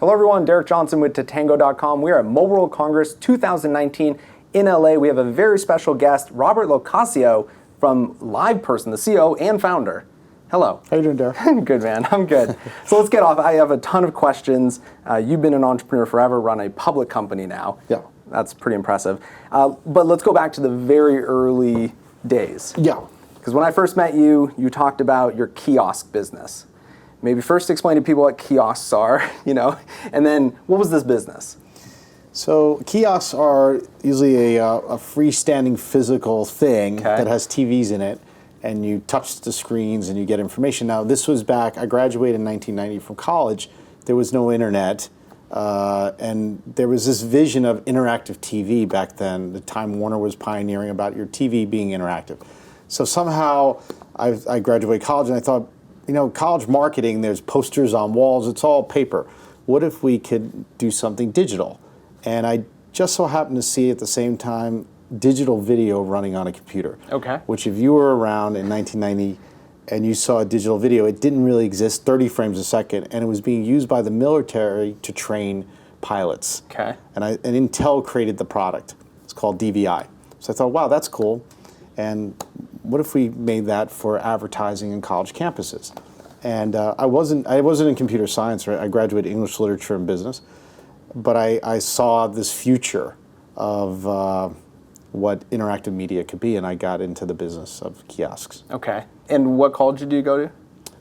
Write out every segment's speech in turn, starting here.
Hello everyone, Derek Johnson with Tatango.com. We are at Mobile World Congress 2019 in LA. We have a very special guest, Robert LoCascio from LivePerson, the CEO and founder. Hello. How you doing, Derek? Good, man. I'm good. So let's get off. I have a ton of questions. You've been an entrepreneur forever, run a public company now. Yeah. That's pretty impressive. But let's go back to the very early days. Yeah. Because when I first met you, you talked about your kiosk business. Maybe first explain to people what kiosks are, and then what was this business? So kiosks are usually a freestanding physical thing that has TVs in it, and you touch the screens and you get information. Now, this was back, I graduated in 1990 from college. There was no internet, and there was this vision of interactive TV back then. The Time Warner was pioneering about your TV being interactive. So somehow I graduated college and I thought, college marketing, there's posters on walls, it's all paper. What if we could do something digital? And I just so happened to see at the same time digital video running on a computer. Okay. Which if you were around in 1990 and you saw a digital video, it didn't really exist, 30 frames a second, and it was being used by the military to train pilots. Okay. And Intel created the product. It's called DVI. So I thought, wow, that's cool. And what if we made that for advertising in college campuses? And I wasn't in computer science, right? I graduated English literature and business, but I saw this future of what interactive media could be, and I got into the business of kiosks. Okay. And what college did you go to?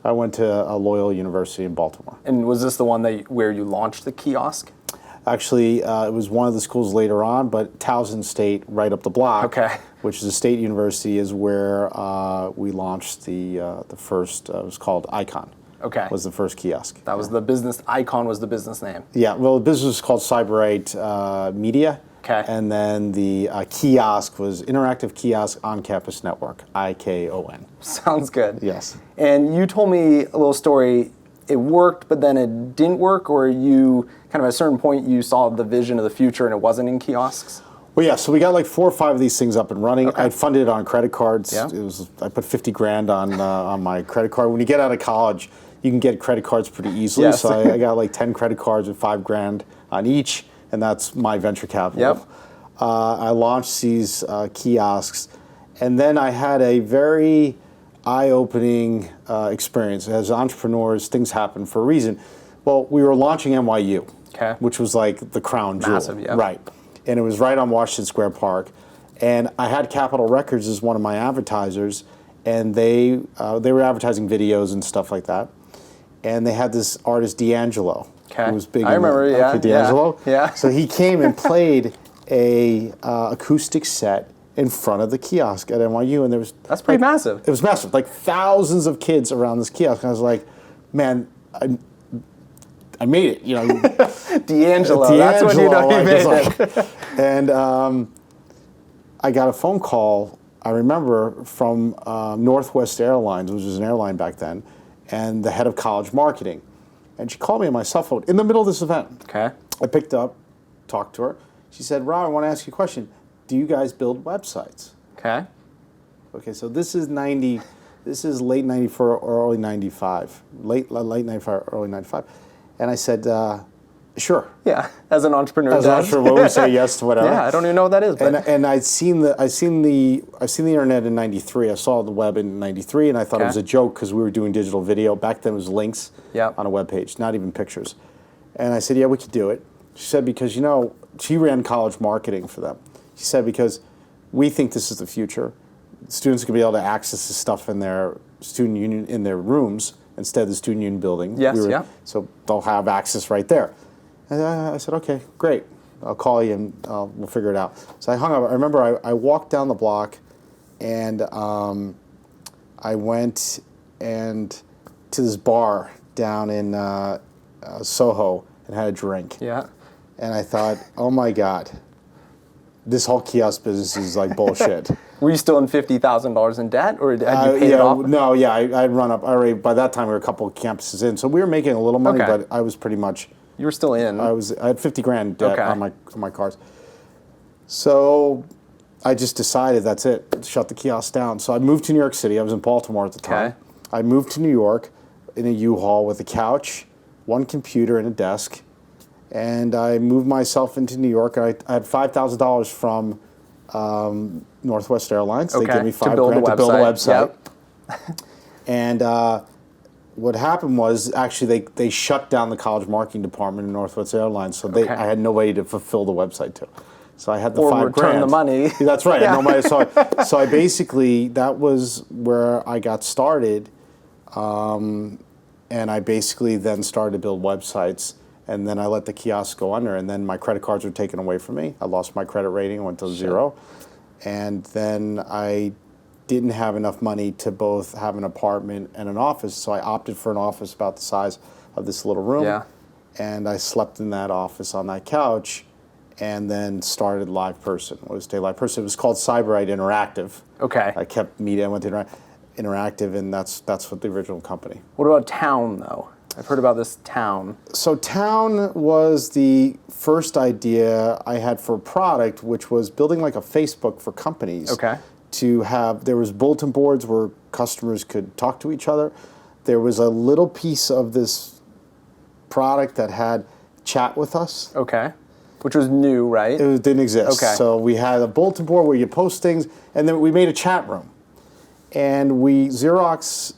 I went to Loyola University in Baltimore. And was this the one where you launched the kiosk? Actually, it was one of the schools later on, but Towson State, right up the block, which is a state university, is where we launched the first. It was called IKON. Okay. Was the first kiosk. That was the business. IKON was the business name. Yeah. Well, the business was called Cyberite Media. Okay. And then the kiosk was Interactive Kiosk On Campus Network, IKON. Sounds good. Yes. And you told me a little story. It worked, but then it didn't work, or you kind of at a certain point you saw the vision of the future and it wasn't in kiosks? Well, yeah, so we got like 4 or 5 of these things up and running. Okay. I funded it on credit cards. Yeah. I put 50 grand on my credit card. When you get out of college, you can get credit cards pretty easily. Yes. So I got like 10 credit cards with 5 grand on each, and that's my venture capital. Yep. I launched these kiosks, and then I had a very eye-opening experience. As entrepreneurs, things happen for a reason. Well, we were launching NYU, which was like the crown jewel. Massive, yeah. Right. And it was right on Washington Square Park. And I had Capitol Records as one of my advertisers, and they were advertising videos and stuff like that. And they had this artist, D'Angelo, who was big. I remember, D'Angelo. Yeah. So he came and played a acoustic set in front of the kiosk at NYU, and there was that's pretty massive. It was massive, like thousands of kids around this kiosk. And I was like, man, I made it, D'Angelo, that's when you know you made it. And I got a phone call, I remember, from Northwest Airlines, which was an airline back then, and the head of college marketing. And she called me on my cell phone in the middle of this event. Okay. I picked up, talked to her. She said, Rob, I want to ask you a question. Do you guys build websites? Okay. Okay, so this is late 94 or early 95. Late 95, early 95. And I said, sure. Yeah, as an entrepreneur. As an entrepreneur, we say yes to whatever. Yeah, I don't even know what that is. But. And I'd seen the internet in '93. I saw the web in '93, and I thought it was a joke because we were doing digital video. Back then, it was links on a web page, not even pictures. And I said, yeah, we could do it. She said, because she ran college marketing for them. She said, because we think this is the future. Students are going to be able to access this stuff in their student union in their rooms instead of the student union building. Yes, So they'll have access right there. And I said, okay, great. I'll call you and we'll figure it out. So I hung up. I remember I walked down the block, and I went to this bar down in Soho and had a drink. Yeah. And I thought, oh my God, this whole kiosk business is like bullshit. Were you still in $50,000 in debt, or had you paid it off? No, yeah, I'd run up. By that time, we were a couple of campuses in, so we were making a little money, but I was pretty much. You were still in. I had 50 grand debt on my cars. So I just decided that's it. Shut the kiosk down. So I moved to New York City. I was in Baltimore at the time. I moved to New York in a U-Haul with a couch, one computer, and a desk. And I moved myself into New York. I had $5,000 from Northwest Airlines. They gave me $5,000 to build a website. Yep. And what happened was actually they shut down the college marketing department in Northwest Airlines, so I had nobody to fulfill the website to. So I had the $5,000. Return the money. That's right. Yeah. Nobody saw it. So I basically, that was where I got started, and I basically then started to build websites. And then I let the kiosk go under, and then my credit cards were taken away from me. I lost my credit rating, went to 0. And then I didn't have enough money to both have an apartment and an office, so I opted for an office about the size of this little room. Yeah. And I slept in that office on that couch, and then started LivePerson. What was LivePerson? It was called Cyberite Interactive. Okay. I kept media, I went to Interactive, and that's what the original company. What about Town, though? I've heard about this Town. So Town was the first idea I had for a product, which was building like a Facebook for companies. Okay. To have, there was bulletin boards where customers could talk to each other. There was a little piece of this product that had chat with us. Okay. Which was new, right? It didn't exist. Okay. So we had a bulletin board where you post things, and then we made a chat room. And Xerox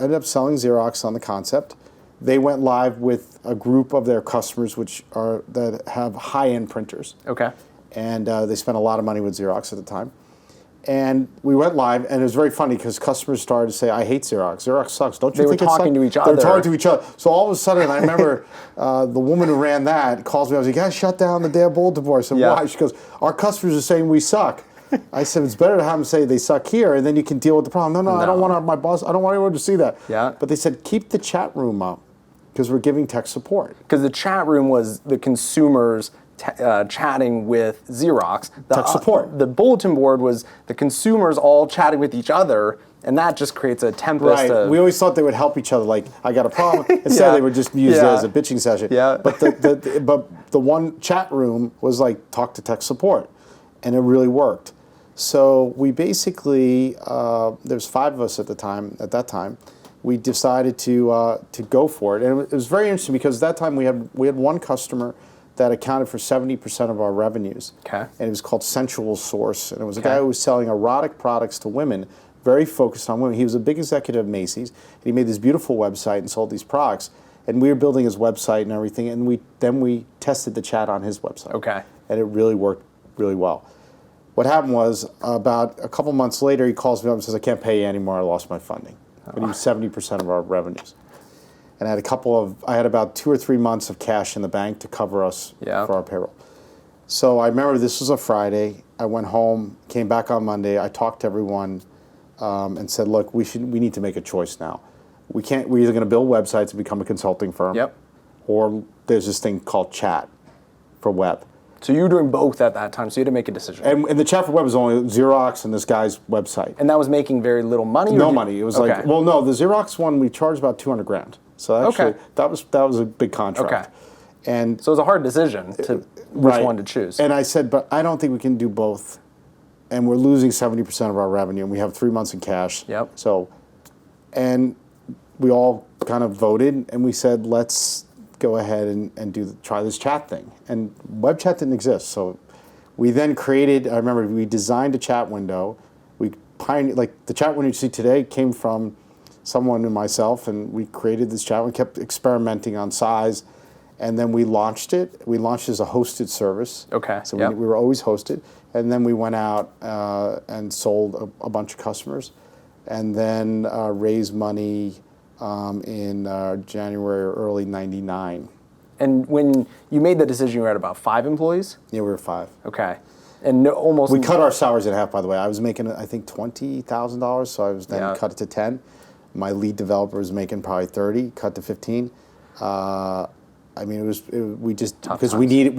ended up selling Xerox on the concept. They went live with a group of their customers, that have high-end printers. Okay. And they spent a lot of money with Xerox at the time. And we went live, and it was very funny because customers started to say, "I hate Xerox. Xerox sucks. Don't you think it's talking to each other. They were talking to each other. So all of a sudden, I remember the woman who ran that calls me. I was like, "You guys shut down the damn bulletin board." I said, "Why?" She goes, "Our customers are saying we suck." I said, "It's better to have them say they suck here, and then you can deal with the problem." No, I don't want my boss. I don't want anyone to see that. Yeah. But they said, "Keep the chat room up." Because we're giving tech support. Because the chat room was the consumers chatting with Xerox. Tech support. The bulletin board was the consumers all chatting with each other, and that just creates a tempest. Right. We always thought they would help each other. Like, I got a problem. Instead, they would just use it as a bitching session. Yeah. But the one chat room was like, talk to tech support, and it really worked. So we basically, there's 5 of us at that time. We decided to go for it, and it was very interesting because at that time we had one customer that accounted for 70% of our revenues. Okay. And it was called Sensual Source, and it was a guy who was selling erotic products to women, very focused on women. He was a big executive of Macy's, and he made this beautiful website and sold these products. And we were building his website and everything, and we tested the chat on his website. Okay. And it really worked really well. What happened was about a couple months later, he calls me up and says, "I can't pay you anymore. I lost my funding." But he was 70% of our revenues. And I had about 2 or 3 months of cash in the bank to cover us for our payroll. So I remember this was a Friday. I went home, came back on Monday. I talked to everyone and said, "Look, we need to make a choice now. We're either going to build websites and become a consulting firm, or there's this thing called chat for web." So you were doing both at that time, so you had to make a decision. And the chat for web was only Xerox and this guy's website. And that was making very little money? No money. It was like, well, no, the Xerox one, we charged about $200,000. So actually, that was a big contract. Okay. And so it was a hard decision to which one to choose. And I said, but I don't think we can do both. And we're losing 70% of our revenue, and we have 3 months in cash. Yep. So, and we all kind of voted, and we said, let's go ahead and try this chat thing. And web chat didn't exist, so we then created. I remember we designed a chat window. We pioneered, like the chat window you see today came from someone and myself, and we created this chat. We kept experimenting on size, and then we launched it. We launched it as a hosted service. Okay. So we were always hosted, and then we went out and sold a bunch of customers, and then raised money in January or early '99. And when you made the decision, you were at about 5 employees? Yeah, we were 5. Okay. And almost... We cut our salaries in half, by the way. I was making, I think, $20,000, so I was then cut it to 10. My lead developer was making probably 30, cut to 15. I mean, we just, because we knew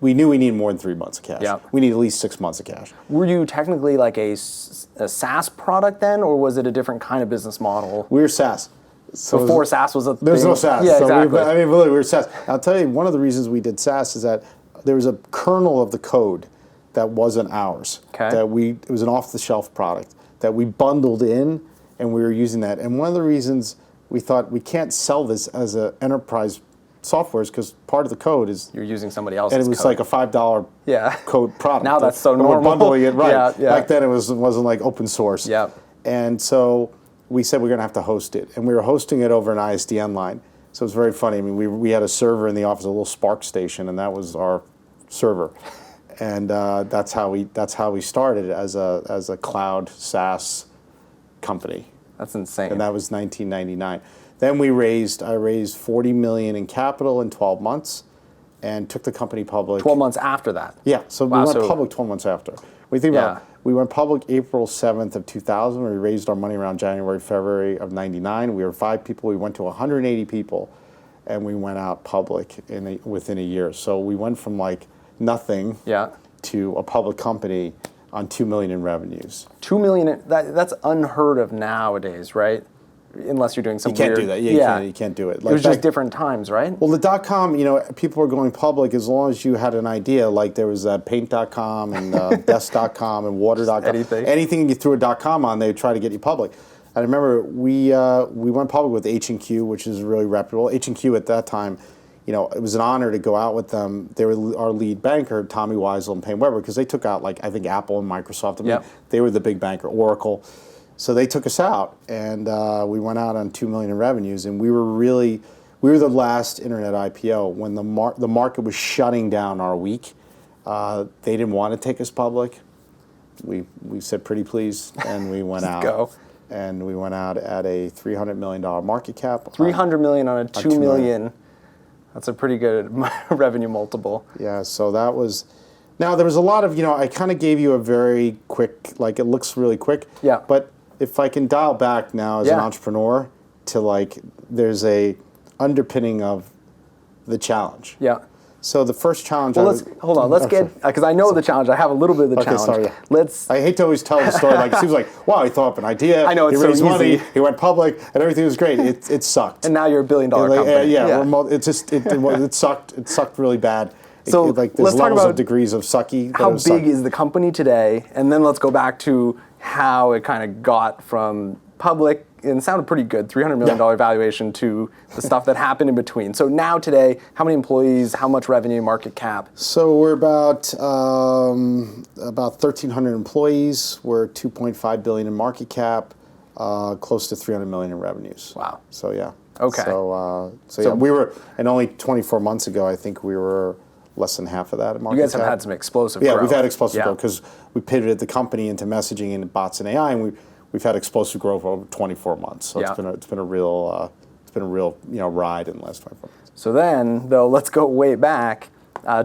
we needed more than 3 months of cash. Yeah. We need at least 6 months of cash. Were you technically like a SaaS product then, or was it a different kind of business model? We were SaaS. So before SaaS was a thing. There's no SaaS. Yeah, so exactly. Really, we were SaaS. I'll tell you, one of the reasons we did SaaS is that there was a kernel of the code that wasn't ours. Okay. It was an off-the-shelf product that we bundled in, and we were using that. And one of the reasons we thought we can't sell this as an enterprise software is because part of the code is You're using somebody else's and it was code. like a $5 code product. Now that's so and normal. We're bundling it right. Yeah. Back then it wasn't like open source. Yeah. And so we said we're going to have to host it, and we were hosting it over an ISDN line. So it was very funny. I mean, we had a server in the office, a little Spark station, and that was our server. And that's how we started as a cloud SaaS company. That's insane. And that was 1999. Then I raised $40 million in capital in 12 months, and took the company public. 12 months after that. Yeah. So we went public 12 months after. We think about we went public April 7th of 2000. We raised our money around January, February of 99. We were 5 people. We went to 180 people, and we went out public within a year. So we went from like nothing to a public company on $2 million in revenues. $2 million. That's unheard of nowadays, right? Unless you're doing some weird... You can't do that. You can't do it. Like it was just different times, right? Well, the .com, people were going public as long as you had an idea. Like there was paint.com and desk.com and water.com. Anything you threw a .com on, they would try to get you public. I remember we went public with H&Q, which is really reputable. H&Q at that time, it was an honor to go out with them. They were our lead banker, Tommy Weisel and Payne Weber, because they took out I think Apple and Microsoft. I mean, they were the big banker, Oracle. So they took us out, and we went out on $2 million in revenues, and we were the last internet IPO when the market was shutting down our week. They didn't want to take us public. We said pretty please, and we went out. Go. And we went out at a $300 million market cap. $300 million on a $2 million. That's a pretty good revenue multiple. Yeah, so that was... Now, there was a lot of, I kind of gave you a very quick, it looks really quick. Yeah. But if I can dial back now as an entrepreneur to, there's a underpinning of the challenge. Yeah. So the first challenge... Well, hold on. Let's get... Because I know the challenge. I have a little bit of the challenge. Sorry. Let's... I hate to always tell the story. It seems like, wow, he thought up an idea. I know, it's he raised so easy. money. He went public, and everything was great. It sucked. And now you're a $1 billion company. It sucked. It sucked really bad. So there's let's talk about degrees of sucky. How big is the company today? And then let's go back to how it kind of got from public, and it sounded pretty good, $300 million valuation, to the stuff that happened in between. So now today, how many employees, how much revenue, market cap? So we're about 1,300 employees. We're $2.5 billion in market cap, close to $300 million in revenues. Wow. So yeah. Okay. So we were, and only 24 months ago, I think we were less than half of that at market cap. You guys have had some explosive growth. Yeah, we've had explosive growth because we pivoted the company into messaging and bots and AI, and we've had explosive growth over 24 months. So it's been a real ride in the last 24 months. So then, though, let's go way back.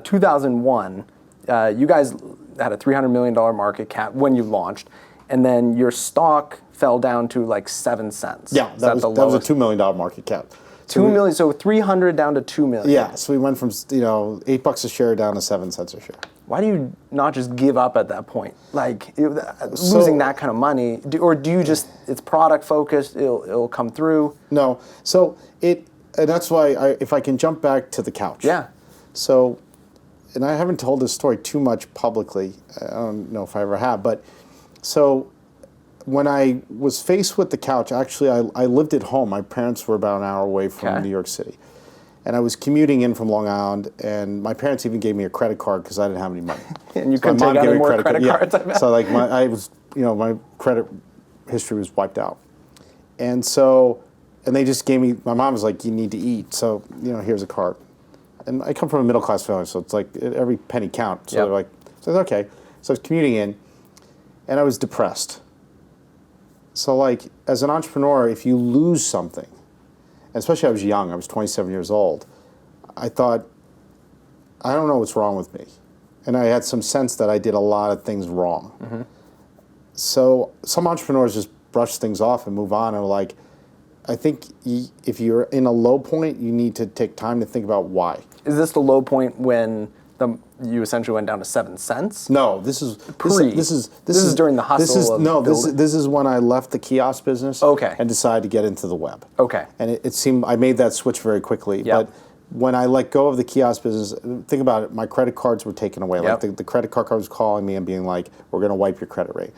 2001, you guys had a $300 million market cap when you launched, and then your stock fell down to like 7 cents. Yeah, that was a $2 million market cap. $2 million, so 300 down to $2 million. Yeah, so we went from $8 a share down to 7 cents a share. Why do you not just give up at that point? Losing that kind of money, or do you just, it's product focused, it'll come through? No, so and that's why if I can jump back to the couch. Yeah. So, and I haven't told this story too much publicly. I don't know if I ever have, but so when I was faced with the couch, actually I lived at home. My parents were about an hour away from New York City. And I was commuting in from Long Island, and my parents even gave me a credit card because I didn't have any money. And you couldn't take out any more credit cards? Yeah. So my credit history was wiped out. And so, and they just gave me, my mom was like, you need to eat, so here's a card. And I come from a middle class family, so it's like every penny counts. So they're like, so it's okay. So I was commuting in, and I was depressed. So as an entrepreneur, if you lose something, especially I was young, I was 27 years old, I thought, I don't know what's wrong with me. And I had some sense that I did a lot of things wrong. Mm-hmm. So some entrepreneurs just brush things off and move on, and I think if you're in a low point, you need to take time to think about why. Is this the low point when you essentially went down to 7 cents? No, this is during the hustle. This is when I left the kiosk business. Okay. And decided to get into the web. Okay. And it seemed I made that switch very quickly. Yep. But when I let go of the kiosk business, think about it. My credit cards were taken away. Yep. The credit card was calling me and being like, "We're going to wipe your credit rate."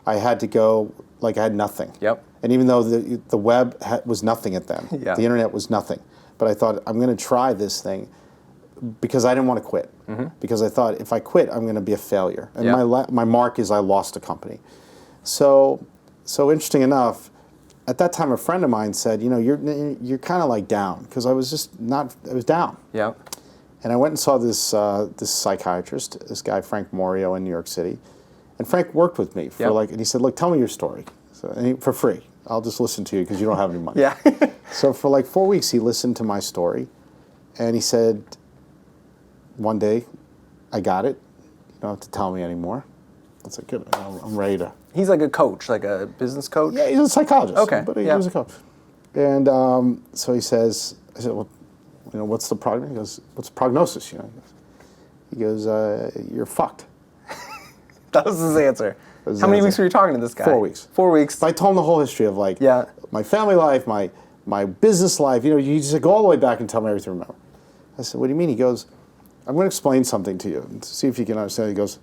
I had to go like I had nothing. Yep. And even though the web was nothing at then, Yeah. the internet was nothing. But I thought, I'm going to try this thing because I didn't want to quit. Because I thought, if I quit, I'm going to be a failure. And my mark is I lost a company. So interesting enough, at that time, a friend of mine said, you're kind of like down, because I was just not. I was down. Yeah. And I went and saw this psychiatrist, this guy Frank Morio in New York City, and Frank worked with me for and he said, look, tell me your story, for free. I'll just listen to you because you don't have any money. Yeah. So for like 4 weeks, he listened to my story, and he said, one day, I got it. You don't have to tell me anymore. I was like, good. I'm ready to. He's like a coach, like a business coach? Yeah, he's a psychologist. Okay. But he was a coach. And so he says, I said, well, what's the prognosis? He goes, what's the prognosis? He goes, you're fucked. That was his answer. How many weeks were you talking to this guy? 4 weeks. 4 weeks. I told him the whole history of my family life, my business life. You just go all the way back and tell me everything. Remember? I said, what do you mean? He goes, I'm going to explain something to you, to see if you can understand. He goes,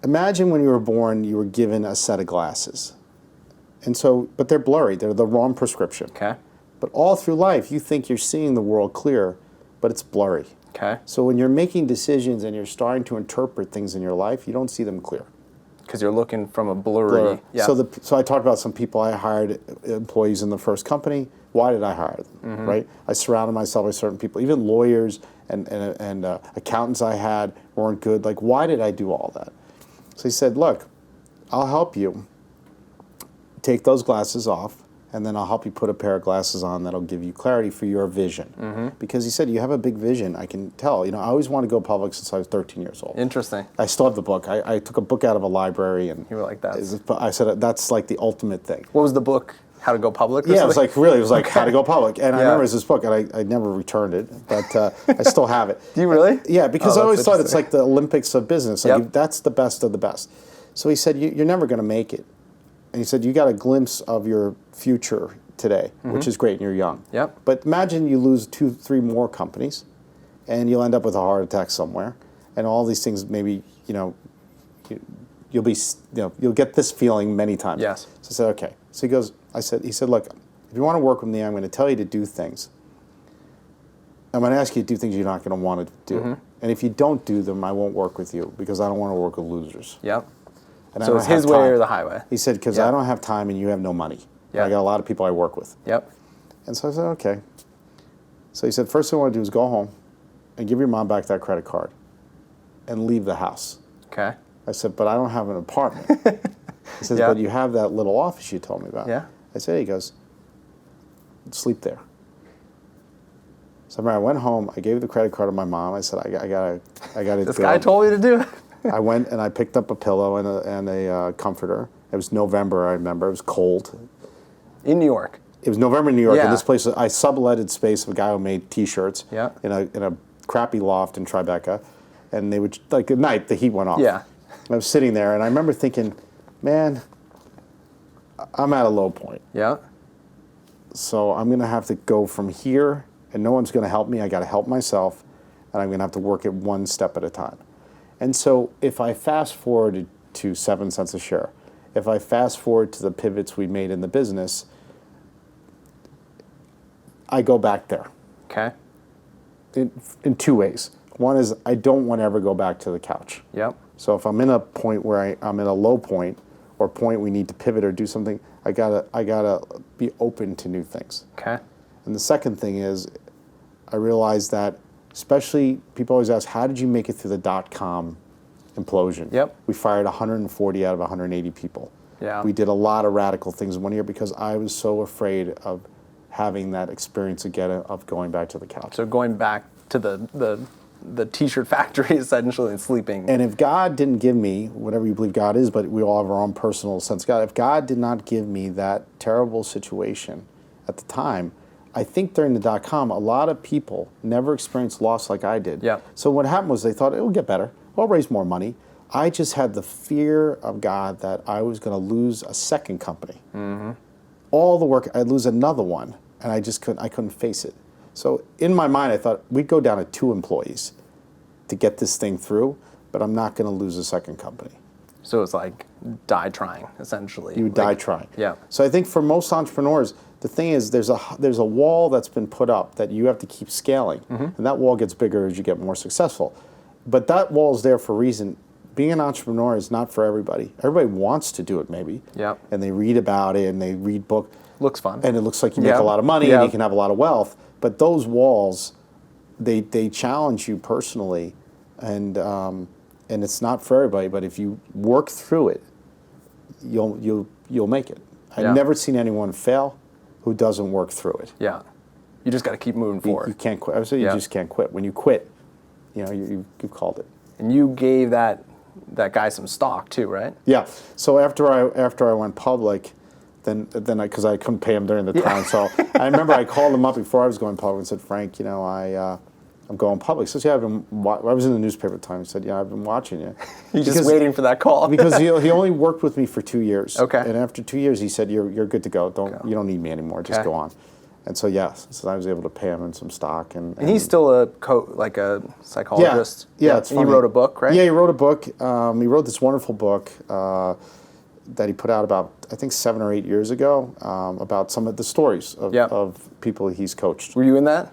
imagine when you were born, you were given a set of glasses, but they're blurry. They're the wrong prescription. Okay. But all through life, you think you're seeing the world clear, but it's blurry. Okay. So when you're making decisions and you're starting to interpret things in your life, you don't see them clear. Because you're looking from a blurry. Yeah. So I talked about some people I hired, employees in the first company. Why did I hire them? Right? I surrounded myself with certain people, even lawyers and accountants I had weren't good. Like, why did I do all that? So he said, look, I'll help you take those glasses off, and then I'll help you put a pair of glasses on that'll give you clarity for your vision. Because he said, you have a big vision, I can tell. I always wanted to go public since I was 13 years old. Interesting. I still have the book. I took a book out of a library, and you were like, I said, that's like the ultimate thing. What was the book? How to Go Public? Yeah, it was like How to Go Public. And I remember it was this book, and I never returned it, but I still have it. Do you really? Yeah, because I always thought it's like the Olympics of business. Like that's the best of the best. So he said, you're never going to make it. And he said, you got a glimpse of your future today, which is great, and you're young. Yep. But imagine you lose 2, 3 more companies, and you'll end up with a heart attack somewhere, and all these things. Maybe you'll get this feeling many times. Yes. So I said, okay. So he said, look, if you want to work with me, I'm going to tell you to do things. I'm going to ask you to do things you're not going to want to do, and if you don't do them, I won't work with you because I don't want to work with losers. Yep. And so it's his way or the highway. He said, because I don't have time and you have no money. Yep. I got a lot of people I work with. Yep. And so I said, okay. So he said, first thing I want to do is go home and give your mom back that credit card and leave the house. Okay. I said, but I don't have an apartment. He says, but you have that little office you told me about. Yeah. I said, he goes, sleep there. So I went home, I gave the credit card to my mom. I said, I gotta This guy told me to do it. I went and I picked up a pillow and a comforter. It was November, I remember. It was cold. In New York. It was November in New York. Yeah. In this place, I subletted space of a guy who made T-shirts. Yeah. In a crappy loft in Tribeca, and they would at night the heat went off. Yeah. And I was sitting there, and I remember thinking, man, I'm at a low point. Yeah. So I'm going to have to go from here, and no one's going to help me. I got to help myself, and I'm going to have to work it one step at a time. And so if I fast forward to 7 cents a share, if I fast forward to the pivots we made in the business, I go back there. Okay. In 2 ways. One is I don't want to ever go back to the couch. Yep. So if I'm in a point where I'm in a low point or a point we need to pivot or do something, I gotta be open to new things. Okay. And the second thing is I realized that, especially people always ask, how did you make it through the dot-com implosion? Yep. We fired 140 out of 180 people. Yeah. We did a lot of radical things in 1 year because I was so afraid of having that experience again of going back to the couch. So going back to the T-shirt factory essentially and sleeping. And if God didn't give me, whatever you believe God is, but we all have our own personal sense of God, if God did not give me that terrible situation at the time, I think during the dot-com, a lot of people never experienced loss like I did. Yeah. So what happened was they thought, it will get better. I'll raise more money. I just had the fear of God that I was going to lose a second company. Mm-hmm. All the work, I'd lose another one, and I couldn't face it. So in my mind, I thought we'd go down to 2 employees to get this thing through, but I'm not going to lose a second company. So it's like die trying, essentially. You die trying. Yeah. So I think for most entrepreneurs, the thing is there's a wall that's been put up that you have to keep scaling, and that wall gets bigger as you get more successful. But that wall is there for a reason. Being an entrepreneur is not for everybody. Everybody wants to do it, maybe. Yeah. And they read about it and they read books. Looks fun. And it looks like you make a lot of money and you can have a lot of wealth. But those walls, they challenge you personally, and it's not for everybody. But if you work through it, you'll make it. I've never seen anyone fail who doesn't work through it. Yeah. You just got to keep moving forward. You can't quit. I would say you just can't quit. When you quit, you've called it. And you gave that guy some stock too, right? Yeah. So after I went public, then because I couldn't pay him during the time, so I remember I called him up before I was going public and said, Frank, I'm going public. He says, I was in the newspaper at the time. He said, I've been watching you. He's just waiting for that call. Because he only worked with me for 2 years. Okay. And after 2 years, he said, you're good to go. You don't need me anymore. Just go on. And so so I was able to pay him in some stock. And he's still a psychologist. Yeah, it's funny. He wrote a book, right? Yeah, he wrote a book. He wrote this wonderful book that he put out about, I think, 7 or 8 years ago, about some of the stories of people he's coached. Were you in that?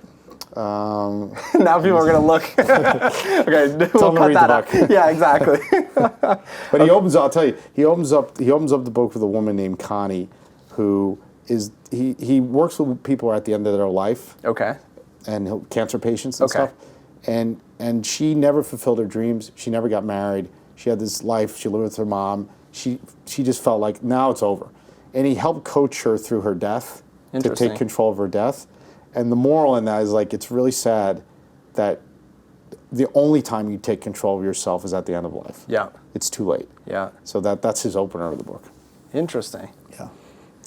Now people are going to look. Okay, we'll cut that out. Yeah, exactly. But I'll tell you, he opens up the book with a woman named Connie, who is, he works with people at the end of their life. Okay. And cancer patients and stuff. And she never fulfilled her dreams. She never got married. She had this life. She lived with her mom. She just felt like now it's over. And he helped coach her through her death, to take control of her death. And the moral in that is, like, it's really sad that the only time you take control of yourself is at the end of life. Yeah. It's too late. Yeah. So that's his opener of the book. Interesting. Yeah.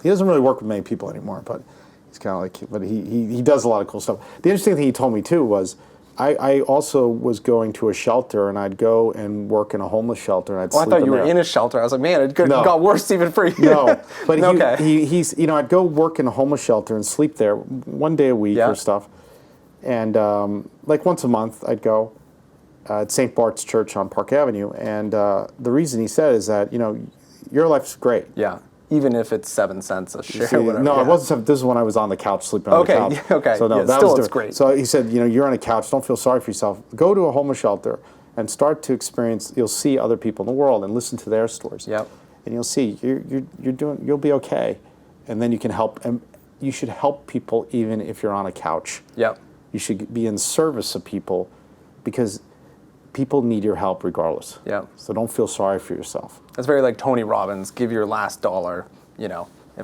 He doesn't really work with many people anymore, but he's kind of like, but he does a lot of cool stuff. The interesting thing he told me too was, I also was going to a shelter, and I'd go and work in a homeless shelter, and I'd sleep in there. I thought you were in a shelter. I was like, man, it got worse even for you. No, but he's I'd go work in a homeless shelter and sleep there 1 day a week or stuff, and like once a month I'd go at St. Bart's Church on Park Avenue, and the reason he said is that your life's great. Yeah. Even if it's 7 cents a share. Whatever. No, it wasn't. This is when I was on the couch sleeping on the couch. Okay. So no, still it's great. So he said, you're on a couch. Don't feel sorry for yourself. Go to a homeless shelter and start to experience. You'll see other people in the world and listen to their stories. Yep. And you'll see you'll be okay, and then you can help. And you should help people even if you're on a couch. Yep. You should be in service of people, because people need your help regardless. Yeah. So don't feel sorry for yourself. That's very like Tony Robbins. Give your last dollar. It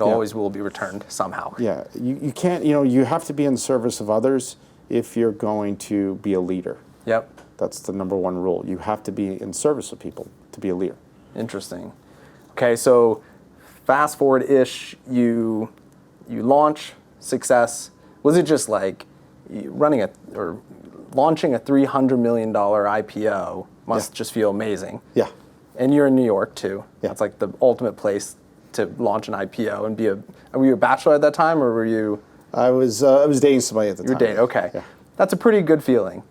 always will be returned somehow. Yeah. You can't. You have to be in service of others if you're going to be a leader. Yep. That's the number one rule. You have to be in service of people to be a leader. Interesting. Okay, so fast forward-ish, you launch, success. Was it just like launching a $300 million IPO must just feel amazing. Yeah. And you're in New York too. Yeah. It's like the ultimate place to launch an IPO and were you a bachelor at that time, or were you? I was dating somebody at the time. You were dating, okay. Yeah. That's a pretty good feeling.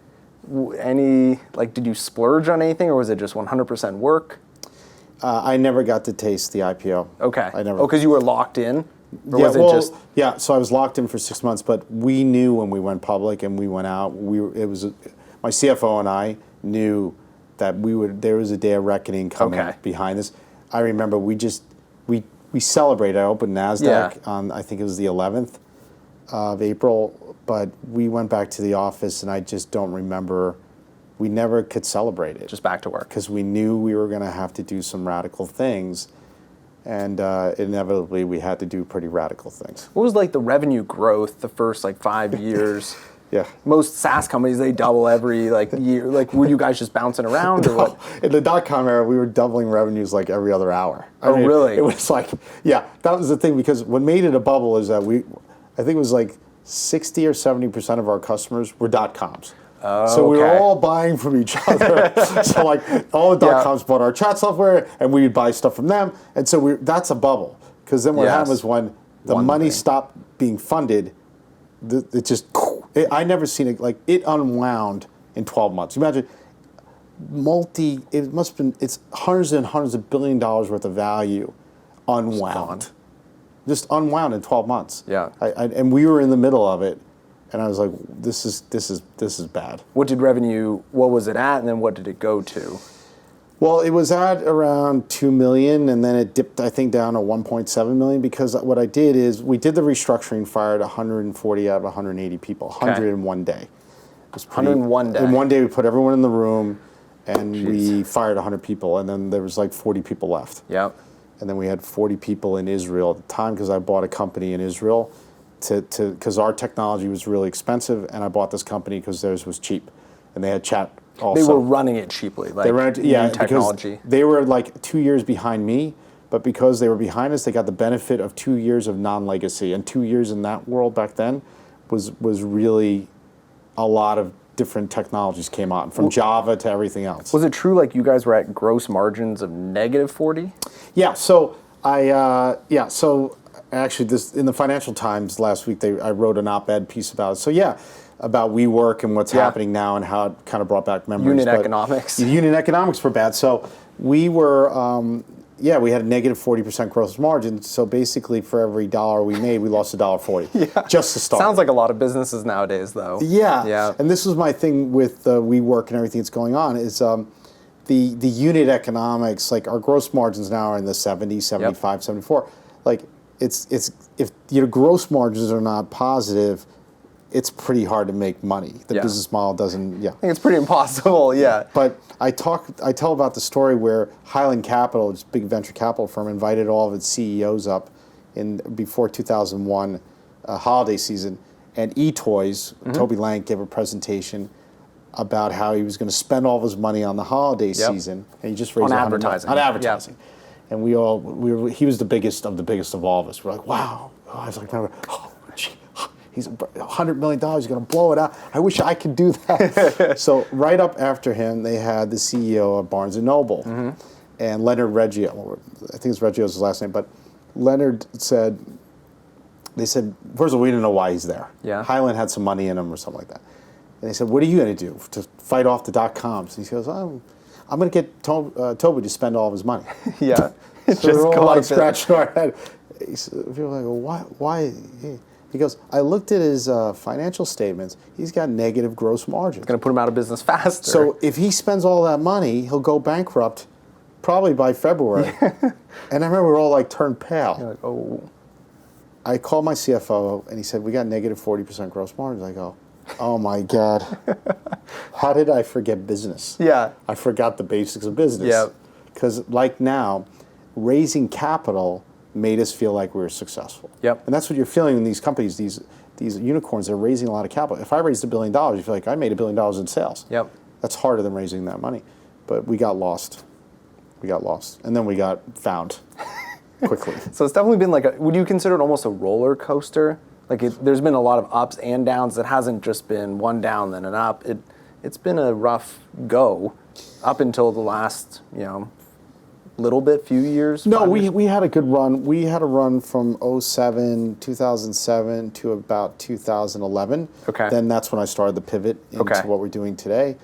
Did you splurge on anything, or was it just 100% work? I never got to taste the IPO. Okay. I never. Oh, because you were locked in? Or yeah, was it just? Yeah, so I was locked in for 6 months, but we knew when we went public and we went out, my CFO and I knew that there was a day of reckoning coming behind this. I remember we celebrated. I opened NASDAQ on, I think it was the 11th of April, but we went back to the office, and I just don't remember. We never could celebrate it. Just back to work. Because we knew we were going to have to do some radical things, and inevitably we had to do pretty radical things. What was like the revenue growth the first 5 years? Yeah. Most SaaS companies, they double every year. Were you guys just bouncing around or what? In the dot-com era, we were doubling revenues every other hour. Really? It was that was the thing, because what made it a bubble is that I think it was 60 or 70% of our customers were dot-coms. So we were all buying from each other. So all the dot-coms bought our chat software, and we would buy stuff from them. And so that's a bubble. Because then what happened was when the money stopped being funded, I never seen it, it unwound in 12 months. Imagine it's hundreds and hundreds of $1 billion worth of value unwound. Just unwound in 12 months. Yeah. And we were in the middle of it, and I was like, this is bad. What was it at, and then what did it go to? Well, it was at around 2 million, and then it dipped, I think, down to 1.7 million, because what I did is we did the restructuring, fired 140 out of 180 people, 100 in one day. 101 day. In one day, we put everyone in the room, and we fired 100 people, and then there was like 40 people left. Yep. And then we had 40 people in Israel at the time, because I bought a company in Israel because our technology was really expensive, and I bought this company because theirs was cheap, and they had chat also. They were running it cheaply, like new technology. They were like 2 years behind me, but because they were behind us, they got the benefit of 2 years of non-legacy, and 2 years in that world back then was really a lot of different technologies came on, from Java to everything else. Was it true, like, you guys were at gross margins of -40? Yeah, so actually, this in the Financial Times last week, I wrote an op-ed piece about it. So yeah, about WeWork and what's happening now, and how it kind of brought back memories. Unit economics. Unit economics were bad. So we were, we had a negative 40% gross margin. So basically, for every dollar we made, we lost $1.40 just to start. Sounds like a lot of businesses nowadays, though. Yeah. And this was my thing with WeWork and everything that's going on is the unit economics. Like, our gross margins now are in the 70, 75, 74. Like, it's if your gross margins are not positive, it's pretty hard to make money. The business model doesn't. Yeah, I think it's pretty impossible. Yeah. But I tell about the story where Highland Capital, this big venture capital firm, invited all of its CEOs up before 2001 holiday season, and eToys, Toby Lank, gave a presentation about how he was going to spend all of his money on the holiday season, and he just raised on advertising. On advertising. And he was the biggest of all of us. We're like, wow. I was like, he's $100 million, he's going to blow it out. I wish I could do that. So right up after him, they had the CEO of Barnes & Noble, and Leonard Reggio. I think it's Reggio's his last name, but Leonard said, first of all, we didn't know why he's there. Yeah. Highland had some money in him or something like that. And they said, what are you going to do to fight off the dot-coms? And he goes, I'm going to get Toby to spend all of his money. Yeah. So we're all like scratching our head. People are like, well, why? He goes, I looked at his financial statements. He's got negative gross margins. It's going to put him out of business faster. So if he spends all that money, he'll go bankrupt probably by February. And I remember we were all like turned pale. You're like, oh. I called my CFO, and he said, we got negative 40% gross margins. I go, oh my God. How did I forget business? Yeah. I forgot the basics of business. Yeah. Because like now, raising capital made us feel like we were successful. Yep. And that's what you're feeling in these companies, these unicorns, they're raising a lot of capital. If I raised $1 billion, you feel like I made $1 billion in sales. Yep. That's harder than raising that money. But we got lost. And then we got found quickly. So it's definitely been like would you consider it almost a roller coaster? Like, there's been a lot of ups and downs. It hasn't just been one down, then an up. It's been a rough go up until the last, few years. No, we had a good run. We had a run from 2007 to about 2011. Okay. Then that's when I started the pivot into what we're doing today.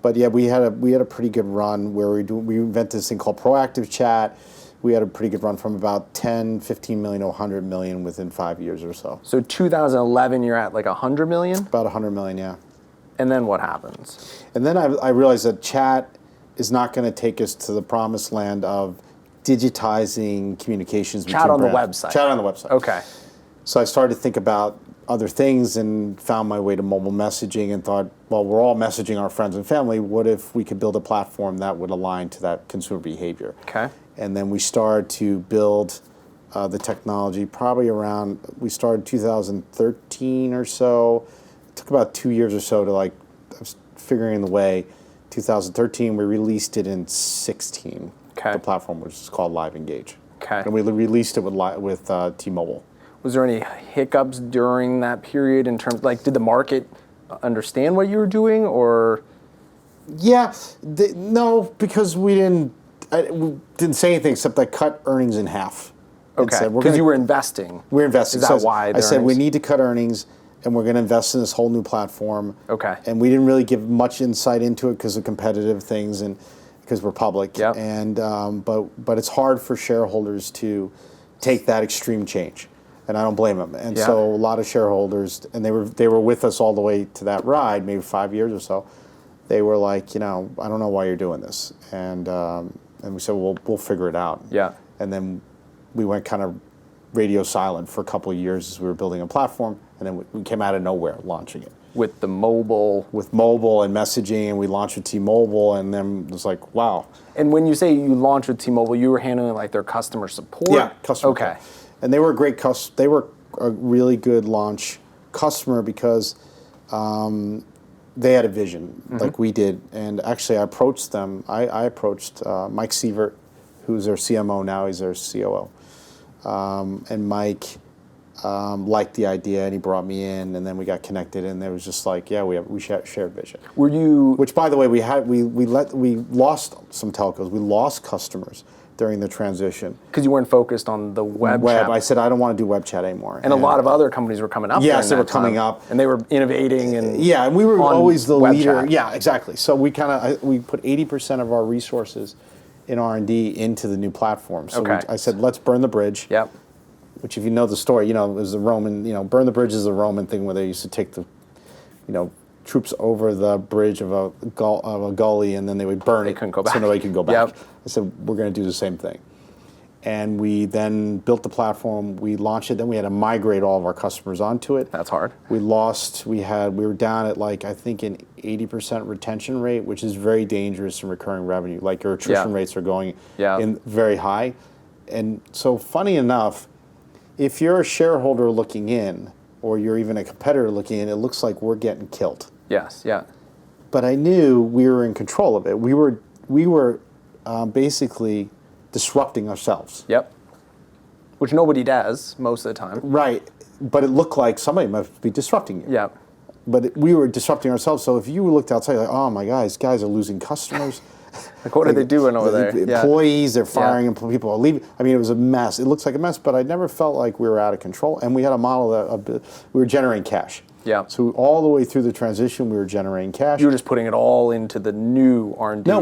But yeah, we had a pretty good run where we invented this thing called proactive chat. We had a pretty good run from about 10, 15 million to 100 million within 5 years or so. So 2011, you're at like 100 million? About 100 million, yeah. And then what happens? And then I realized that chat is not going to take us to the promised land of digitizing communications. Chat on the website. Chat on the website. Okay. So I started to think about other things and found my way to mobile messaging and thought, well, we're all messaging our friends and family. What if we could build a platform that would align to that consumer behavior? Okay. And then we started to build the technology we started 2013 or so. It took about 2 years or so to I was figuring the way. 2013, we released it in 2016. Okay. The platform was called Live Engage. Okay. And we released it with T-Mobile. Was there any hiccups during that period in terms, did the market understand what you were doing, or? Yeah, no, because we didn't say anything except I cut earnings in half. Okay, because you were investing. We're investing. Is that why? I said we need to cut earnings, and we're going to invest in this whole new platform. Okay. And we didn't really give much insight into it because of competitive things and because we're public. Yep. And but it's hard for shareholders to take that extreme change, and I don't blame them. And so a lot of shareholders, and they were with us all the way to that ride, maybe 5 years or so. They were like, I don't know why you're doing this, and we said, well, we'll figure it out. Yeah. And then we went kind of radio silent for a couple of years as we were building a platform, and then we came out of nowhere launching it. With the mobile. With mobile and messaging, and we launched with T-Mobile, and then it was like, wow. And when you say you launched with T-Mobile, you were handling like their customer support? Yeah, customer Okay. support. And they were a great they were a really good launch customer because they had a vision like we did. And actually I approached them, I approached Mike Sievert, who's their CMO now, he's their COO. And Mike liked the idea, and he brought me in, and then we got connected, and it was just like, yeah, we shared vision. Were you? Which, by the way, we lost some telcos, we lost customers during the transition Because you weren't focused on the web chat. I said I don't want to do web chat anymore, and a lot of other companies were coming up. Yes, they during were that coming time, up, and they were innovating and and we were always the web leader. chat. Yeah, exactly. So we put 80% of our resources in R&D into the new platform. So I said, let's burn the bridge. Yep. Which, if you know the story, it was the Roman, burn the bridge is a Roman thing where they used to take the, troops over the bridge of a gully, and then they would burn it couldn't go back. so nobody could go back. Yep. I said, we're going to do the same thing. And we then built the platform, we launched it, then we had to migrate all of our customers onto it. That's hard. We were down at I think an 80% retention rate, which is very dangerous in recurring revenue. Like your attrition rates are going in very high. And so funny enough, if you're a shareholder looking in, or you're even a competitor looking in, it looks like we're getting killed. Yes, yeah. But I knew we were in control of it. We were basically disrupting ourselves. Yep. Which nobody does most of the time. Right. But it looked like somebody must be disrupting you. Yep. But we were disrupting ourselves. So if you looked outside, like, oh my guys are losing customers. Like, what are they doing over there? Employees, they're firing, and people are leaving. I mean, it was a mess. It looks like a mess, but I never felt like we were out of control. And we had a model that we were generating cash. Yeah. So all the way through the transition, we were generating cash. You were just putting it all into the new R&D. No,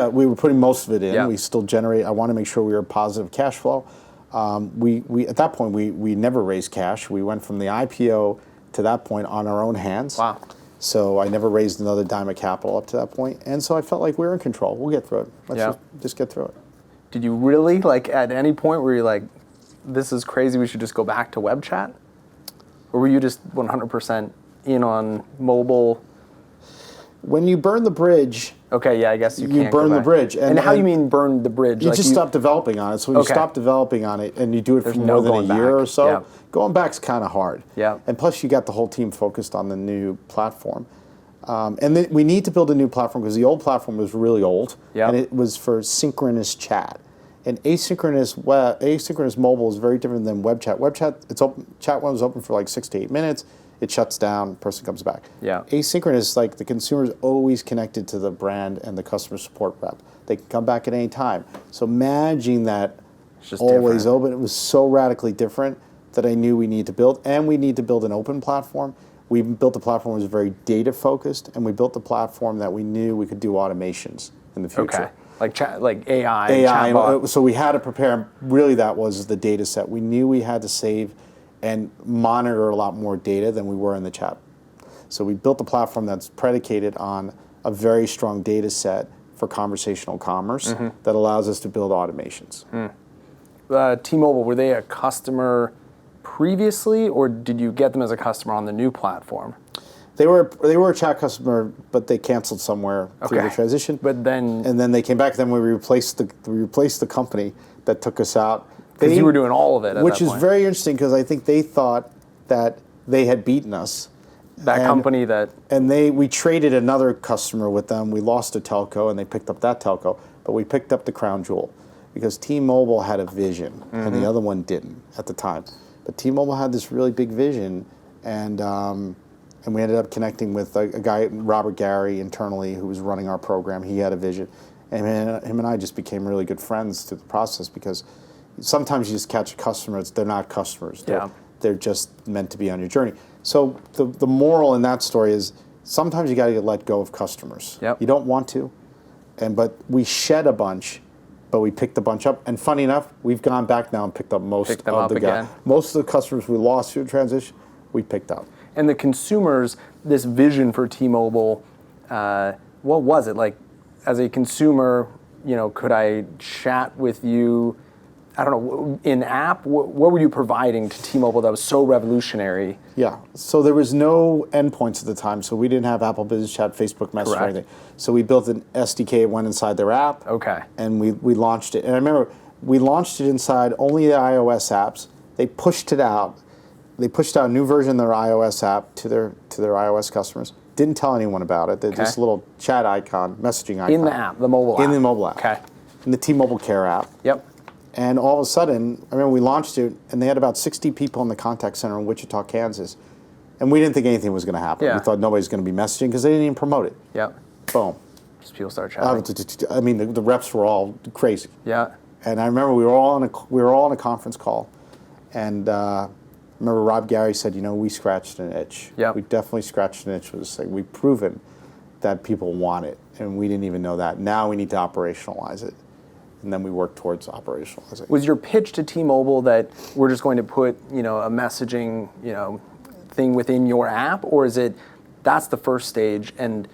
we were putting most of it in. Yeah. We still generate. I want to make sure we were positive cash flow. We at that point we never raised cash. We went from the IPO to that point on our own hands. Wow. So I never raised another dime of capital up to that point, and so I felt like we were in control. We'll get through it. Let's just get through it. Did you really, at any point were you like, this is crazy, we should just go back to web chat? Or were you just 100% in on mobile? When you burn the bridge... Okay, yeah, I guess you can't burn go the back. bridge. And how do you mean burn the bridge? You just stop developing on it. So when you stop developing on it and you do it for more than a year or so, going back's kind of hard. Yeah. And plus you got the whole team focused on the new platform. And then we need to build a new platform because the old platform was really old. Yeah. And it was for synchronous chat. And asynchronous mobile is very different than web chat. Web chat, chat one is open for like 6 to 8 minutes. It shuts down, person comes back. Yeah. Asynchronous, like the consumer's always connected to the brand and the customer support rep. They can come back at any time. So managing that always open, it was so radically different that I knew we need to build, and we need to build an open platform. We built a platform that was very data focused, and we built a platform that we knew we could do automations in the future. Okay. Like AI. AI. So we had to prepare. Really, that was the data set. We knew we had to save and monitor a lot more data than we were in the chat. So we built a platform that's predicated on a very strong data set for conversational commerce that allows us to build automations. T-Mobile, were they a customer previously, or did you get them as a customer on the new platform? They were a chat customer, but they canceled somewhere through the transition. But then, and then they came back. Then we replaced the company that took us out. Because you were doing all of it at which that is point. Very interesting because I think they thought that they had beaten us. Company that... And we traded another customer with them. We lost a telco, and they picked up that telco. But we picked up the crown jewel because T-Mobile had a vision, and the other one didn't at the time. But T-Mobile had this really big vision, and we ended up connecting with a guy, Robert Gary, internally, who was running our program. He had a vision. And him and I just became really good friends through the process because sometimes you just catch customers, they're not customers. They're just meant to be on your journey. So the moral in that story is sometimes you got to let go of customers. Yep. You don't want to, but we shed a bunch, but we picked a bunch up. And funny enough, we've gone back now and picked up most of the guys. Most of the customers we lost through transition, we picked up. And the consumers, this vision for T-Mobile, what was it like? As a consumer, could I chat with you? I don't know, in app, what were you providing to T-Mobile that was so revolutionary? Yeah, so there was no endpoints at the time, so we didn't have Apple Business Chat, Facebook Messenger, or anything. So we built an SDK that went inside their app, and we launched it. And I remember we launched it inside only the iOS apps. They pushed it out. They pushed out a new version of their iOS app to their iOS customers. Didn't tell anyone about it. This little chat icon, messaging icon. In the app, the mobile app. In the mobile app. Okay. In the T-Mobile Care app. Yep. And all of a sudden, I remember we launched it, and they had about 60 people in the contact center in Wichita, Kansas. And we didn't think anything was going to happen. Yeah. We thought nobody's going to be messaging because they didn't even promote it. Yep. Boom. Just people start chatting. I mean, the reps were all crazy. Yeah. And I remember we were all on a conference call, and I remember Rob Gary said, we scratched an itch. Yep. We definitely scratched an itch with this thing. We've proven that people want it, and we didn't even know that. Now we need to operationalize it. And then we work towards operationalizing. Was your pitch to T-Mobile that we're just going to put, a messaging, thing within your app, or is it that's the first stage and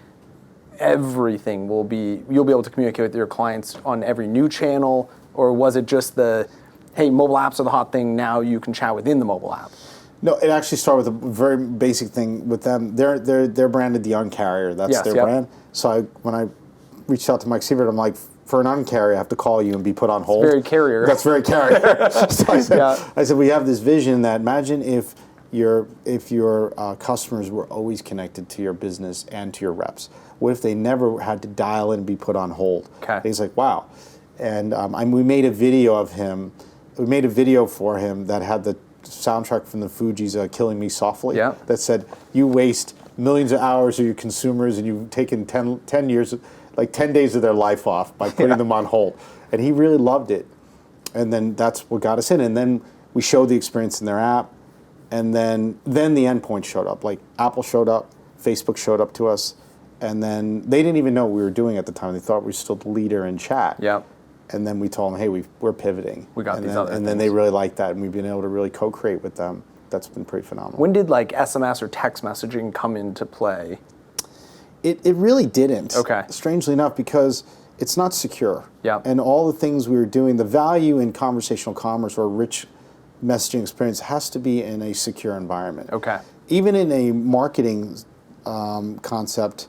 everything you'll be able to communicate with your clients on every new channel, or was it just hey, mobile apps are the hot thing, now you can chat within the mobile app? No, it actually started with a very basic thing with them. They're branded the Un-carrier. That's their brand. So when I reached out to Mike Sievert, I'm like, for an Un-carrier, I have to call you and be put on hold. It's very carrier. That's very carrier. So I said, we have this vision that imagine if your customers were always connected to your business and to your reps. What if they never had to dial in and be put on hold? Okay. He's like, wow. And we made a video of him. We made a video for him that had the soundtrack from the Fugees, Killing Me Softly, that said, you waste millions of hours of your consumers and you've taken 10 years, like 10 days of their life off by putting them on hold. And he really loved it. And then that's what got us in. And then we showed the experience in their app. And then the endpoint showed up. Like Apple showed up, Facebook showed up to us. And then they didn't even know what we were doing at the time. They thought we were still the leader in chat. Yeah. And then we told them, hey, we're pivoting. We got these other things. And then they really liked that. And we've been able to really co-create with them. That's been pretty phenomenal. When did SMS or text messaging come into play? It really didn't. Okay. Strangely enough, because it's not secure. Yeah. And all the things we were doing, the value in conversational commerce or rich messaging experience has to be in a secure environment. Okay. Even in a marketing concept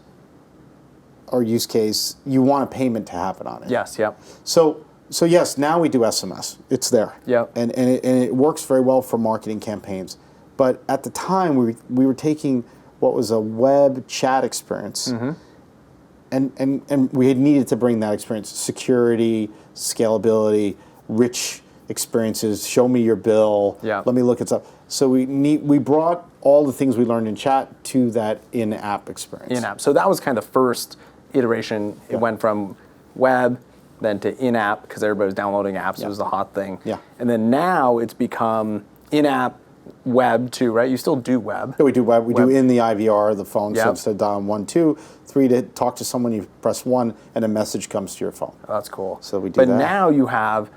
or use case, you want a payment to happen on it. Yes. Yep. So yes, now we do SMS. It's there. Yep. And it works very well for marketing campaigns. But at the time, we were taking what was a web chat experience, and we had needed to bring that experience, security, scalability, rich experiences, show me your bill, let me look at stuff. So we brought all the things we learned in chat to that in-app experience. In-app. So that was kind of the first iteration. It went from web, then to in-app, because everybody was downloading apps. It was the hot thing. Yeah. And then now it's become in-app, web too, right? You still do web. Yeah, we do web. We do in the IVR, the phone. Yep. So instead of dialing 1, 2, 3 to talk to someone, you press 1 and a message comes to your phone. Oh, that's cool. So we do that. But now you have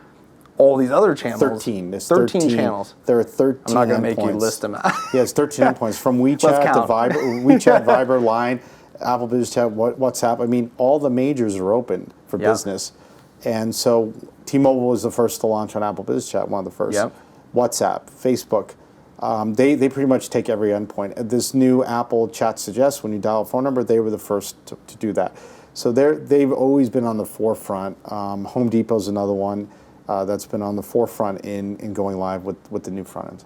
all these other channels. 13. There's 13 channels. There are 13 I'm not going to make you endpoints. list them out. Yeah, it's 13 endpoints from WeChat to Viber, WeChat, Viber, Line, Apple Business Chat, WhatsApp. I mean, all the majors are open for business. And so T-Mobile was the first to launch on Apple Business Chat, one of the first. Yep. WhatsApp, Facebook. They pretty much take every endpoint. This new Apple Chat Suggest, when you dial a phone number, they were the first to do that. So they've always been on the forefront. Home Depot's another one that's been on the forefront in going live with the new front end.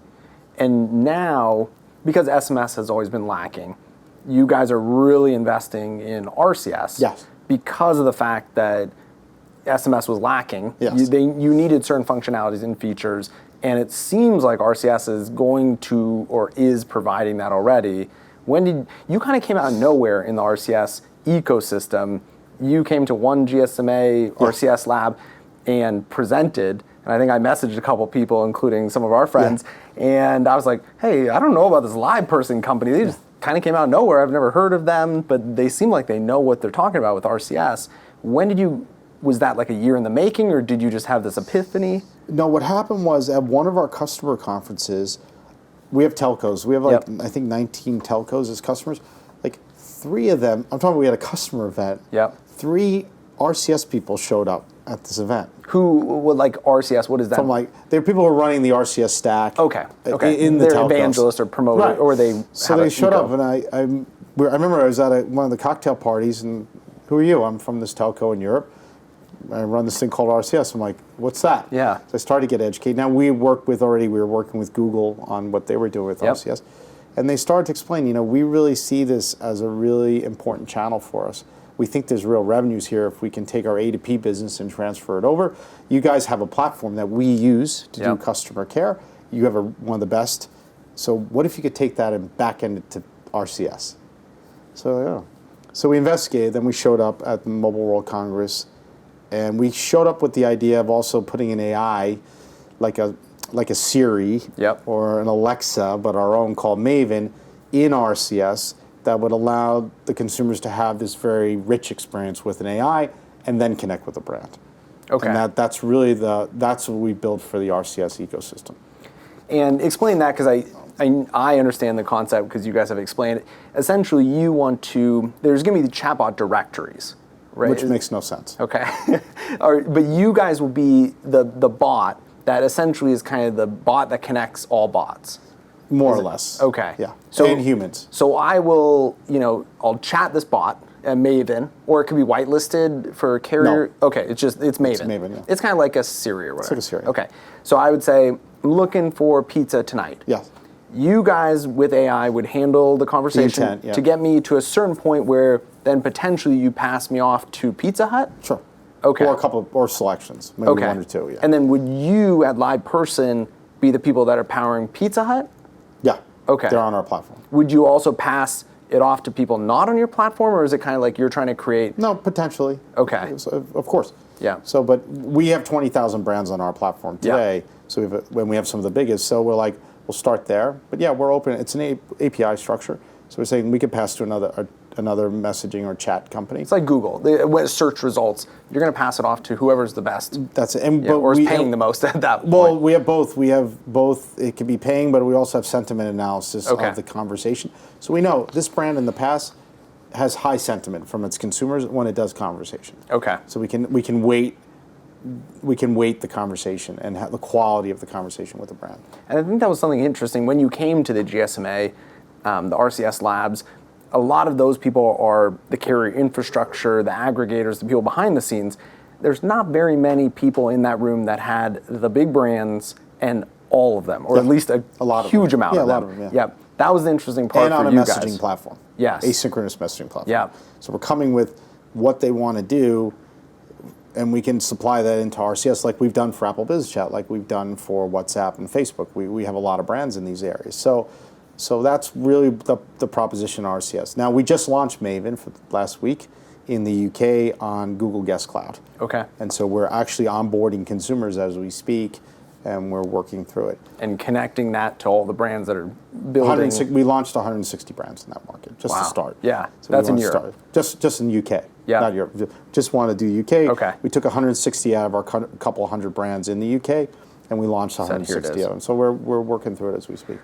And now, because SMS has always been lacking, you guys are really investing in RCS. Yes. Because of the fact that SMS was lacking. Yes. You needed certain functionalities and features, and it seems like RCS is going to or is providing that already. When did you kind of came out of nowhere in the RCS ecosystem? You came to one GSMA RCS lab and presented, and and I think I messaged a couple people, including some of our friends, and I was like, hey, I don't know about this LivePerson company. They just kind of came out of nowhere. I've never heard of them, but they seem like they know what they're talking about with RCS. Was that like a year in the making, or did you just have this epiphany? No, what happened was at one of our customer conferences, we have telcos. We have I think 19 telcos as customers. Like 3 of them, I'm talking we had a customer event. 3 RCS people showed up at this event. Who would like RCS? What is that? From they're people who are running the RCS stack. Okay. In the they're telcos. Evangelists or promoters, or they. So they showed up, and I remember I was at one of the cocktail parties, and who are you? I'm from this telco in Europe. I run this thing called RCS. I'm like, what's that? Yeah. So I started to get educated. Now we were working with Google on what they were doing with RCS. And they started to explain, we really see this as a really important channel for us. We think there's real revenues here if we can take our A2P business and transfer it over. You guys have a platform that we use to do customer care. You have one of the best. So what if you could take that and back end it to RCS? So we investigated, then we showed up at the Mobile World Congress. And we showed up with the idea of also putting an AI, like a Siri or an Alexa, but our own called Maven, in RCS that would allow the consumers to have this very rich experience with an AI and then connect with the brand. Okay. And that's really that's what we built for the RCS ecosystem. And explain that, because I understand the concept because you guys have explained it. Essentially, there's going to be the chatbot directories. Right. Which makes no sense. Okay. But you guys will be the bot that essentially is kind of the bot that connects all bots. More or less. Okay. Yeah. And humans. So I will, I'll chat this bot at Maven, or it could be whitelisted for carrier. No. Okay, it's Maven. It's Maven, yeah. It's kind of like a Siri or whatever. It's like a Siri. Okay. So I would say, I'm looking for pizza tonight. Yes. You guys with AI would handle the conversation the intent, to get me to a certain point where then potentially you pass me off to Pizza Hut? Sure. Okay. Or a couple or selections, maybe 1 or 2. Yeah. And then would you at LivePerson be the people that are powering Pizza Hut? Yeah. Okay. They're on our platform. Would you also pass it off to people not on your platform, or is it kind of like you're trying to create? No, potentially. Okay. Of course. Yeah. So, but we have 20,000 brands on our platform today. Yeah. So when we have some of the biggest, so we're like, we'll start there. But yeah, we're open. It's an API structure. So we're saying we could pass to another messaging or chat company. It's like Google. Search results, you're going to pass it off to whoever's the best. That's it. And, or is paying the most at that point. Well, we have both. We have both. It can be paying, but we also have sentiment analysis of the conversation. So we know this brand in the past has high sentiment from its consumers when it does conversation. Okay. So we can weight the conversation and the quality of the conversation with the brand. And I think that was something interesting when you came to the GSMA, the RCS labs. A lot of those people are the carrier infrastructure, the aggregators, the people behind the scenes. There's not very many people in that room that had the big brands and all of them, or at least a huge amount of them. A lot of them, yeah. That was the interesting part for you guys. And on a messaging platform. Yes. Asynchronous messaging platform. Yeah. So we're coming with what they want to do, and we can supply that into RCS like we've done for Apple Business Chat, like we've done for WhatsApp and Facebook. We have a lot of brands in these areas. So that's really the proposition of RCS. Now, we just launched Maven for last week in the UK on Google Guest Cloud. Okay. And so we're actually onboarding consumers as we speak, and we're working through it. And connecting that to all the brands that are building. We launched 160 brands in that market, just to start. Yeah, so that's in Europe. Just in UK, not Europe. Just want to do UK. Okay. We took 160 out of our couple hundred brands in the UK, and we launched 160 of them. So we're working through it as we speak.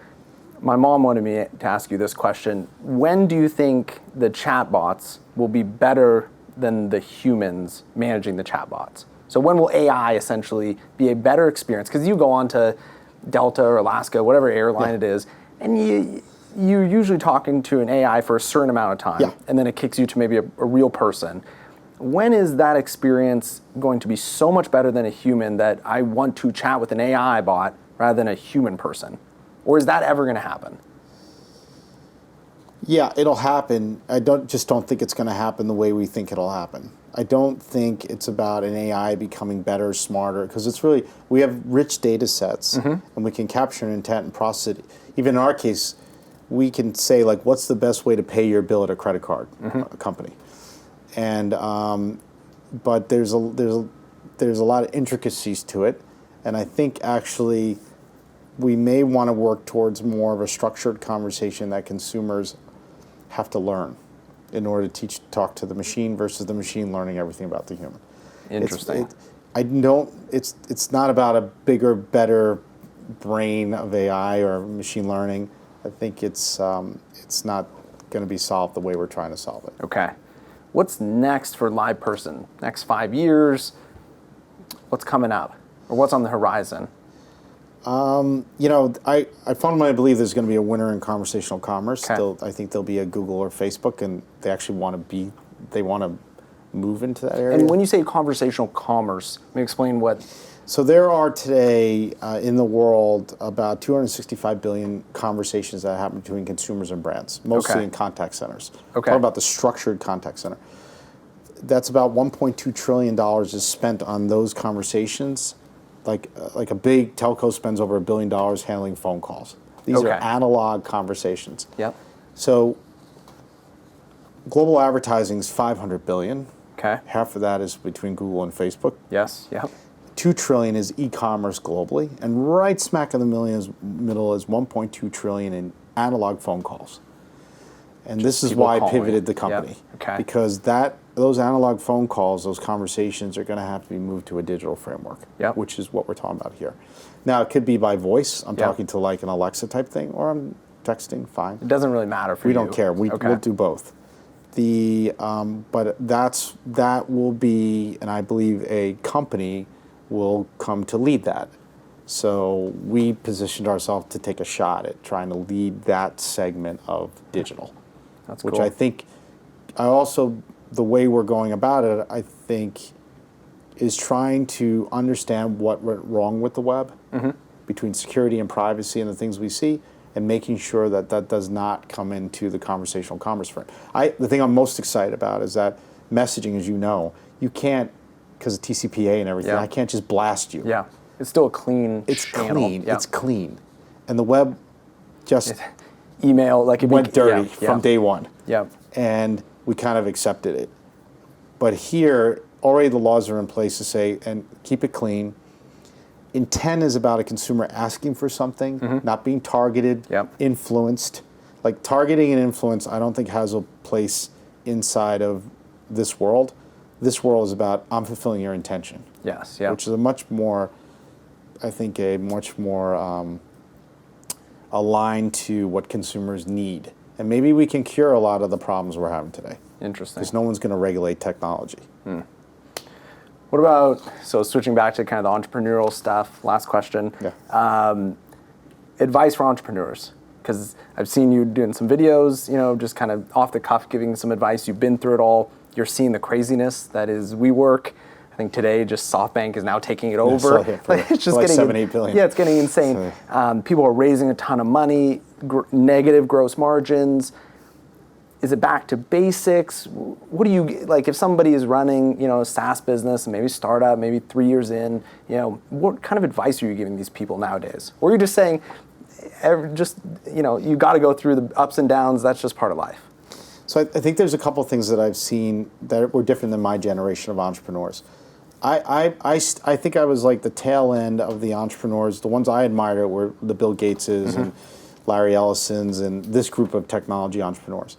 My mom wanted me to ask you this question. When do you think the chatbots will be better than the humans managing the chatbots? So when will AI essentially be a better experience? Because you go on to Delta or Alaska, whatever airline it is, and you're usually talking to an AI for a certain amount of time, and then it kicks you to maybe a real person. When is that experience going to be so much better than a human that I want to chat with an AI bot rather than a human person? Or is that ever going to happen? Yeah, it'll happen. I don't think it's going to happen the way we think it'll happen. I don't think it's about an AI becoming better, smarter, because it's really, we have rich data sets, and we can capture an intent and process it. Even in our case, we can say, like, what's the best way to pay your bill at a credit card company? And but there's a lot of intricacies to it. And I think actually we may want to work towards more of a structured conversation that consumers have to learn in order to talk to the machine versus the machine learning everything about the human. Interesting. It's not about a bigger, better brain of AI or machine learning. I think it's not going to be solved the way we're trying to solve it. Okay. What's next for LivePerson? Next 5 years? What's coming up? Or what's on the horizon? I fundamentally believe there's going to be a winner in conversational commerce. Okay. I think there'll be a Google or Facebook, and they actually want to move into that area. And when you say conversational commerce, let me explain what. So there are today in the world about 265 billion conversations that happen between consumers and brands, mostly in contact centers. Okay. Talk about the structured contact center. That's about $1.2 trillion is spent on those conversations. Like a big telco spends over $1 billion handling phone calls. These are analog conversations. Yep. So global advertising is $500 billion. Okay. Half of that is between Google and Facebook. Yes. Yep. $2 trillion is e-commerce globally, and right smack in the middle is $1.2 trillion in analog phone calls. And this is why I pivoted the company. Yep. Okay. Because those analog phone calls, those conversations are going to have to be moved to a digital framework, which is what we're talking about here. Now, it could be by voice. I'm talking to like an Alexa type thing, or I'm texting, fine. It doesn't really matter for you. We don't care. We'll do both. But that will be, and I believe a company will come to lead that. So we positioned ourselves to take a shot at trying to lead that segment of digital. That's cool. Which I think, the way we're going about it, I think, is trying to understand what went wrong with the web between security and privacy and the things we see, and making sure that that does not come into the conversational commerce frame. The thing I'm most excited about is that messaging, as you know, you can't, because of TCPA and everything, I can't just blast you. Yeah, it's still a clean channel. Clean. Yeah. It's clean. And the web just email went dirty from day one. Yeah. And we kind of accepted it. But here, already the laws are in place to say, and keep it clean. Intent is about a consumer asking for something, not being targeted, influenced. Like targeting and influence, I don't think has a place inside of this world. This world is about, I'm fulfilling your intention. Yes, yeah. Which is a much more aligned to what consumers need. And maybe we can cure a lot of the problems we're having today. Interesting. Because no one's going to regulate technology. What about, so switching back to kind of the entrepreneurial stuff, last question. Advice for entrepreneurs. Because I've seen you doing some videos, just kind of off the cuff giving some advice. You've been through it all. You're seeing the craziness that is WeWork. I think today just SoftBank is now taking it over. It's just getting $7-8 billion. Yeah, it's getting insane. People are raising a ton of money, negative gross margins. Is it back to basics? What do you, like if somebody is running, a SaaS business, maybe startup, maybe 3 years in, what kind of advice are you giving these people nowadays? Or you're just saying, you got to go through the ups and downs, that's just part of life. So I think there's a couple of things that I've seen that were different than my generation of entrepreneurs. I think I was like the tail end of the entrepreneurs. The ones I admired were the Bill Gateses and Larry Ellisons and this group of technology entrepreneurs.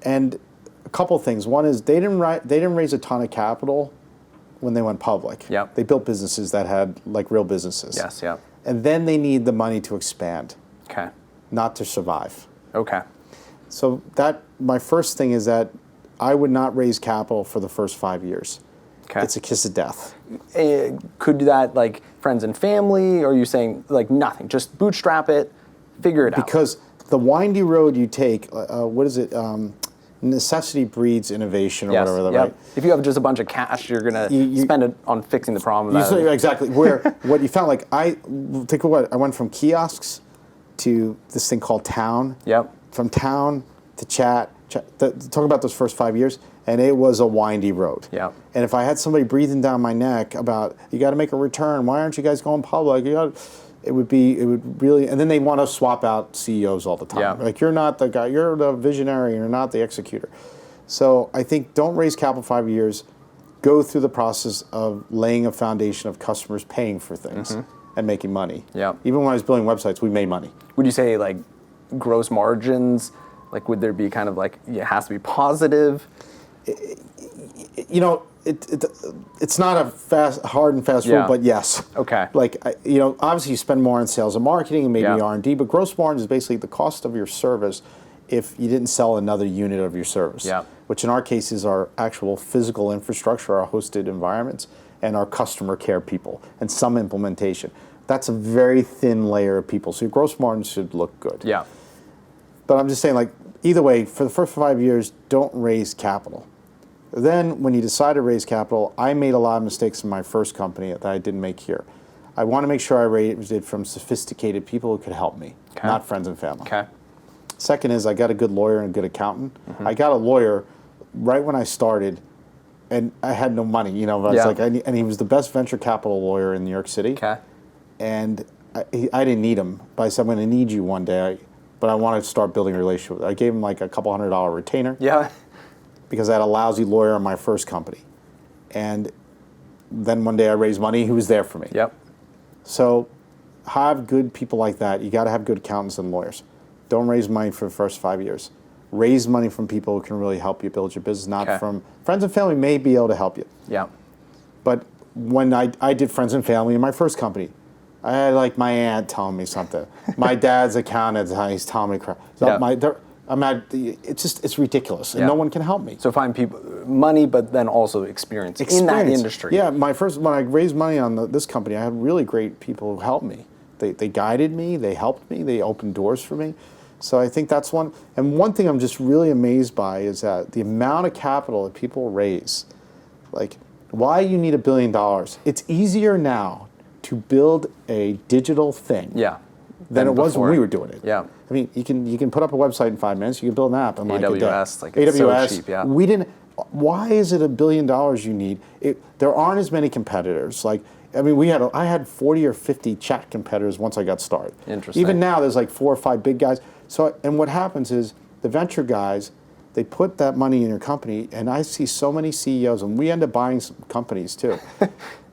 And a couple of things. One is they didn't raise a ton of capital when they went public. Yep. They built businesses that had like real businesses. Yes, yeah. And then they need the money to expand. Okay. Not to survive. Okay. So my first thing is that I would not raise capital for the first 5 years. Okay. It's a kiss of death. Could do that like friends and family, or are you saying like nothing? Just bootstrap it, figure it out. Because the windy road you take, what is it? Necessity breeds innovation, or whatever. Right? If you have just a bunch of cash, you're gonna spend it on fixing the problem. Exactly. Where what you found, like I went from kiosks to this thing called Town. Yep. From Town to chat. Talk about those first 5 years, and it was a windy road. Yep. And if I had somebody breathing down my neck about, you got to make a return. Why aren't you guys going public? It would really, and then they want to swap out CEOs all the time. Yeah. Like, you're not the guy, you're the visionary, you're not the executor. So I think don't raise capital 5 years. go through the process of laying a foundation of customers paying for things and making money. Yeah. Even when I was building websites, we made money. Would you say like gross margins, like would there be kind of like, it has to be positive? You know, it's not a hard and fast rule, but yes. Okay. Like, you know, obviously you spend more on sales and marketing and maybe R&D, but gross margin is basically the cost of your service if you didn't sell another unit of your service. Yeah. Which in our case is our actual physical infrastructure, our hosted environments, and our customer care people, and some implementation. That's a very thin layer of people, so your gross margin should look good. Yeah. But I'm just saying, like, either way, for the first 5 years, don't raise capital. Then, when you decide to raise capital, I made a lot of mistakes in my first company that I didn't make here. I want to make sure I raised it from sophisticated people who could help me, not friends and family. Okay. Second is I got a good lawyer and a good accountant. I got a lawyer right when I started, and I had no money, you know. But I was like, and he was the best venture capital lawyer in New York City. Okay. And I didn't need him, but I said, I'm going to need you one day. But I wanted to start building a relationship with him. I gave him like a couple $100 retainer. Yeah. Because I had a lousy lawyer in my first company. And then one day I raised money, he was there for me. Yep. So have good people like that. You got to have good accountants and lawyers. Don't raise money for the first 5 years. Raise money from people who can really help you build your business, not from friends and family may be able to help you. Yeah. But when I did friends and family in my first company, I had like my aunt telling me something. My dad's accountant, he's telling me crap. So it's ridiculous, and no one can help me. So find people, money, but then also experience in that industry. Yeah, when I raised money on this company, I had really great people who helped me. They guided me, they helped me, they opened doors for me. So I think that's one. And one thing I'm just really amazed by is that the amount of capital that people raise, like why you need $1 billion. It's easier now to build a digital thing than it was when we were doing it. Yeah. I mean, you can put up a website in 5 minutes. You can build an app in like a day. AWS, it's so cheap. Yeah. We didn't. Why is it $1 billion you need? There aren't as many competitors. Like, I mean, I had 40 or 50 chat competitors once I got started. Interesting. Even now, there's like 4 or 5 big guys. So, and what happens is the venture guys, they put that money in your company, and I see so many CEOs, and we end up buying some companies too.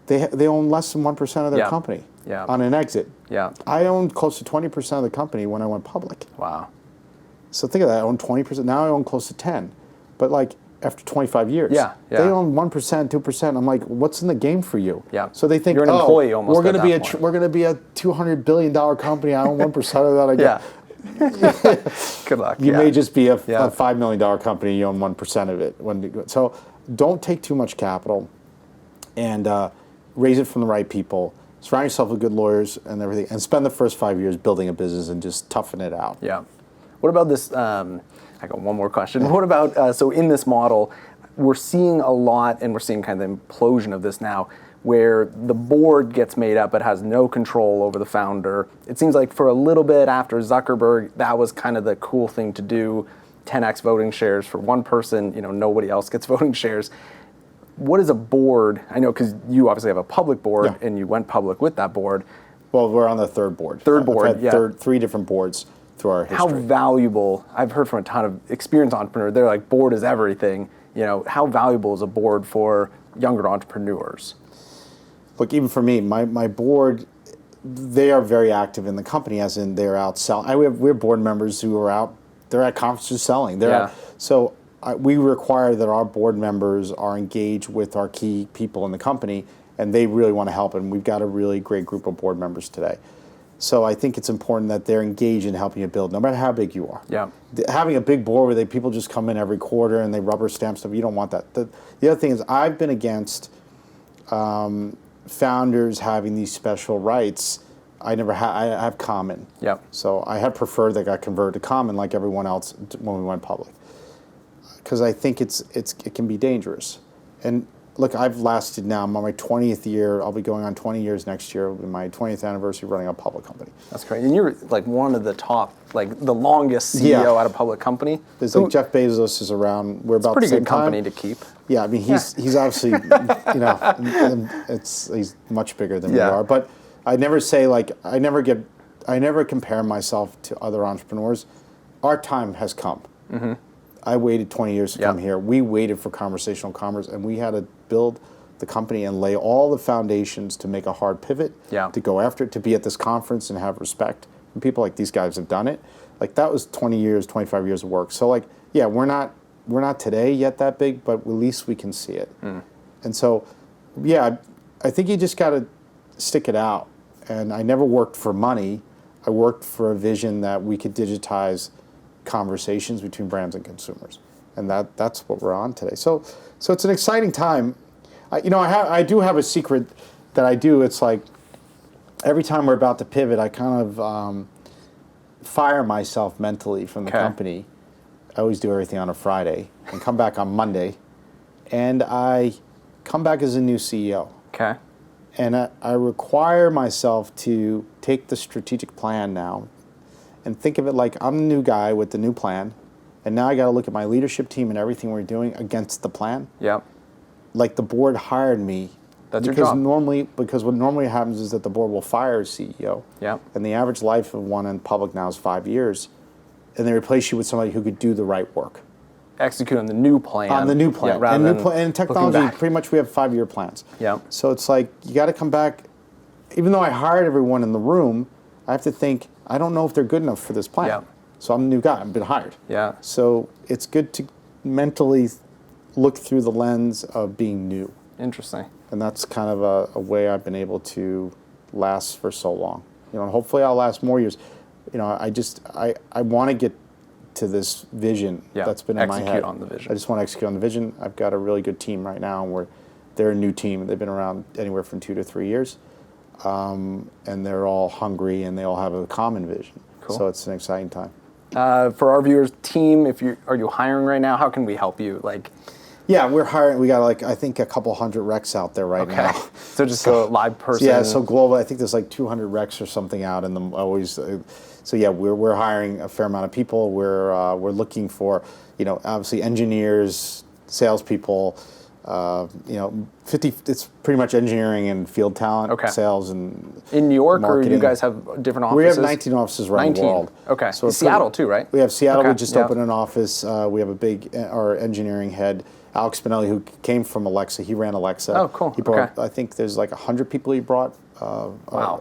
They own less than 1% of their company on an exit. Yeah. I owned close to 20% of the company when I went public. Wow. So think of that. I owned 20%. Now I own close to 10. But like after 25 years, they own 1%, 2%. I'm like, what's in the game for you? Yeah. So they think, you're an employee almost. We're going to be a $200 billion company. I own 1% of that. Yeah. Good luck. You may just be a $5 million company. You own 1% of it. So don't take too much capital, and raise it from the right people. Surround yourself with good lawyers and everything, and spend the first 5 years building a business and just toughen it out. Yeah. What about this? I got one more question. What about, so in this model, we're seeing a lot, and we're seeing kind of the implosion of this now, where the board gets made up but has no control over the founder. It seems like for a little bit after Zuckerberg, that was kind of the cool thing to do, 10x voting shares for one person, nobody else gets voting shares. What is a board? I know because you obviously have a public board and you went public with that board. Well, we're on the third board. I've had 3 different boards through our history. How valuable, I've heard from a ton of experienced entrepreneurs, they're like, board is everything. How valuable is a board for younger entrepreneurs? Look, even for me, my board, they are very active in the company, as in they're out selling. We have board members who are out, they're at conferences selling. We require that our board members are engaged with our key people in the company, and they really want to help, and we've got a really great group of board members today. So I think it's important that they're engaged in helping you build, no matter how big you are. Yeah. Having a big board where people just come in every quarter and they rubber stamp stuff, you don't want that. The other thing is I've been against founders having these special rights. I have common. Yep. So I had preferred that got converted to common like everyone else when we went public. Because I think it can be dangerous. And look, I've lasted now, I'm on my 20th year, I'll be going on 20 years next year, it'll be my 20th anniversary running a public company. That's great. And you're like one of the top, like the longest CEO at a public company. There's like Jeff Bezos is around, we're about the same time. It's a pretty good company to keep. Yeah, I mean, he's obviously, he's much bigger than we are. But I never say I never compare myself to other entrepreneurs. Our time has come. Mm-hmm. I waited 20 years to come here. We waited for conversational commerce, and we had to build the company and lay all the foundations to make a hard pivot, to go after it, to be at this conference and have respect. And people like these guys have done it. Like that was 20 years, 25 years of work. So like, yeah, we're not today yet that big, but at least we can see it. And so, yeah, I think you just got to stick it out. And I never worked for money. I worked for a vision that we could digitize conversations between brands and consumers. And that's what we're on today. So it's an exciting time. I do have a secret that I do. It's like every time we're about to pivot, I kind of fire myself mentally from the company. I always do everything on a Friday and come back on Monday. And I come back as a new CEO. Okay. And I require myself to take the strategic plan now and think of it like I'm the new guy with the new plan. And now I got to look at my leadership team and everything we're doing against the plan. Yep. Like the board hired me. That's your job. Because what normally happens is that the board will fire a CEO. Yep. And the average life of one in public now is 5 years. And they replace you with somebody who could do the right work. Execute on the new plan. On the new plan. And technology, pretty much we have 5-year plans. Yep. So it's like, you got to come back. Even though I hired everyone in the room, I have to think, I don't know if they're good enough for this plan. Yep. So I'm the new guy. I've been hired. Yeah. So it's good to mentally look through the lens of being new. Interesting. And that's kind of a way I've been able to last for so long. And hopefully I'll last more years. I want to get to this vision that's been in my head. Execute on the vision. I just want to execute on the vision. I've got a really good team right now, and they're a new team. They've been around anywhere from 2 to 3 years, and they're all hungry, and they all have a common vision. Cool. So it's an exciting time. For our viewers, team, are you hiring right now? How can we help you? Yeah, we're hiring. We got I think a couple hundred recs out there right now. So just go LivePerson. Yeah, so global. I think there's 200 recs or something out in them always. So yeah, we're hiring a fair amount of people. We're looking for obviously engineers, salespeople. 50. It's pretty much engineering and field talent, sales and in New York, marketing. Or you guys have different offices? We have 19 offices around the world. Okay. So Seattle too, right? We have Seattle. We just opened an office. We have our engineering head, Alex Spinelli, who came from Alexa. He ran Alexa. Oh, cool. He brought, I think there's 100 people he brought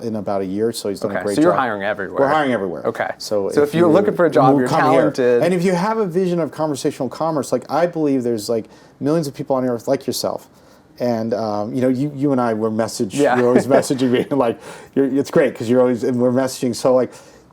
in about a year, so he's done a great job. So you're hiring everywhere. We're hiring everywhere. Okay. So if you're looking for a job, you're talented. Here. And if you have a vision of conversational commerce, I believe there's millions of people on earth like yourself. And you and I were you're always messaging me it's great because you're always, and we're messaging. So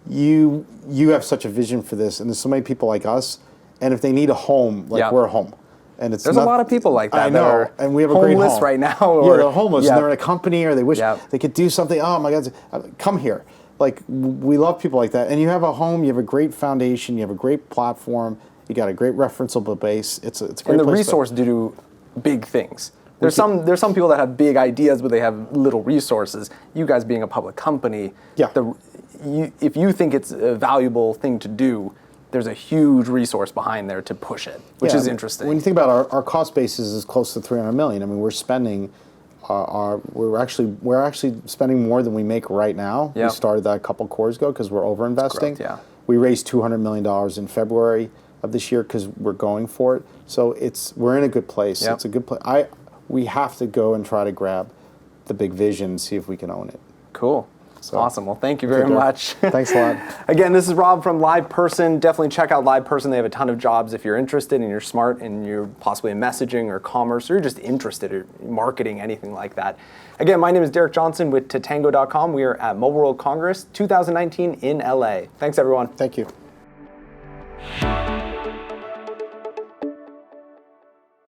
you have such a vision for this, and there's so many people like us. And if they need a home, we're a home. And there's a lot of people like that. I know, and we have a great home. Homeless right now. They're homeless. And they're in a company, or they wish they could do something. Oh my God, come here. We love people like that. And you have a home. You have a great foundation. You have a great platform. You got a great referenceable base. It's a great. And the place resource to do big things. There's some people that have big ideas, but they have little resources. You guys being a public company, if you think it's a valuable thing to do, there's a huge resource behind there to push it, which is interesting. When you think about our cost basis is close to $300 million. I mean, we're spending we're actually spending more than we make right now. We started that a couple quarters ago because we're over-investing. We raised $200 million in February of this year because we're going for it. So we're in a good place. It's a good place. We have to go and try to grab the big vision and see if we can own it. Cool. So, awesome. Well, thank you very much. Thanks a lot. Again, this is Rob from LivePerson. Definitely check out LivePerson. They have a ton of jobs if you're interested and you're smart and you're possibly in messaging or commerce or you're just interested in marketing, anything like that. Again, my name is Derek Johnson with Tatango.com. We are at Mobile World Congress 2019 in LA. Thanks, everyone. Thank you.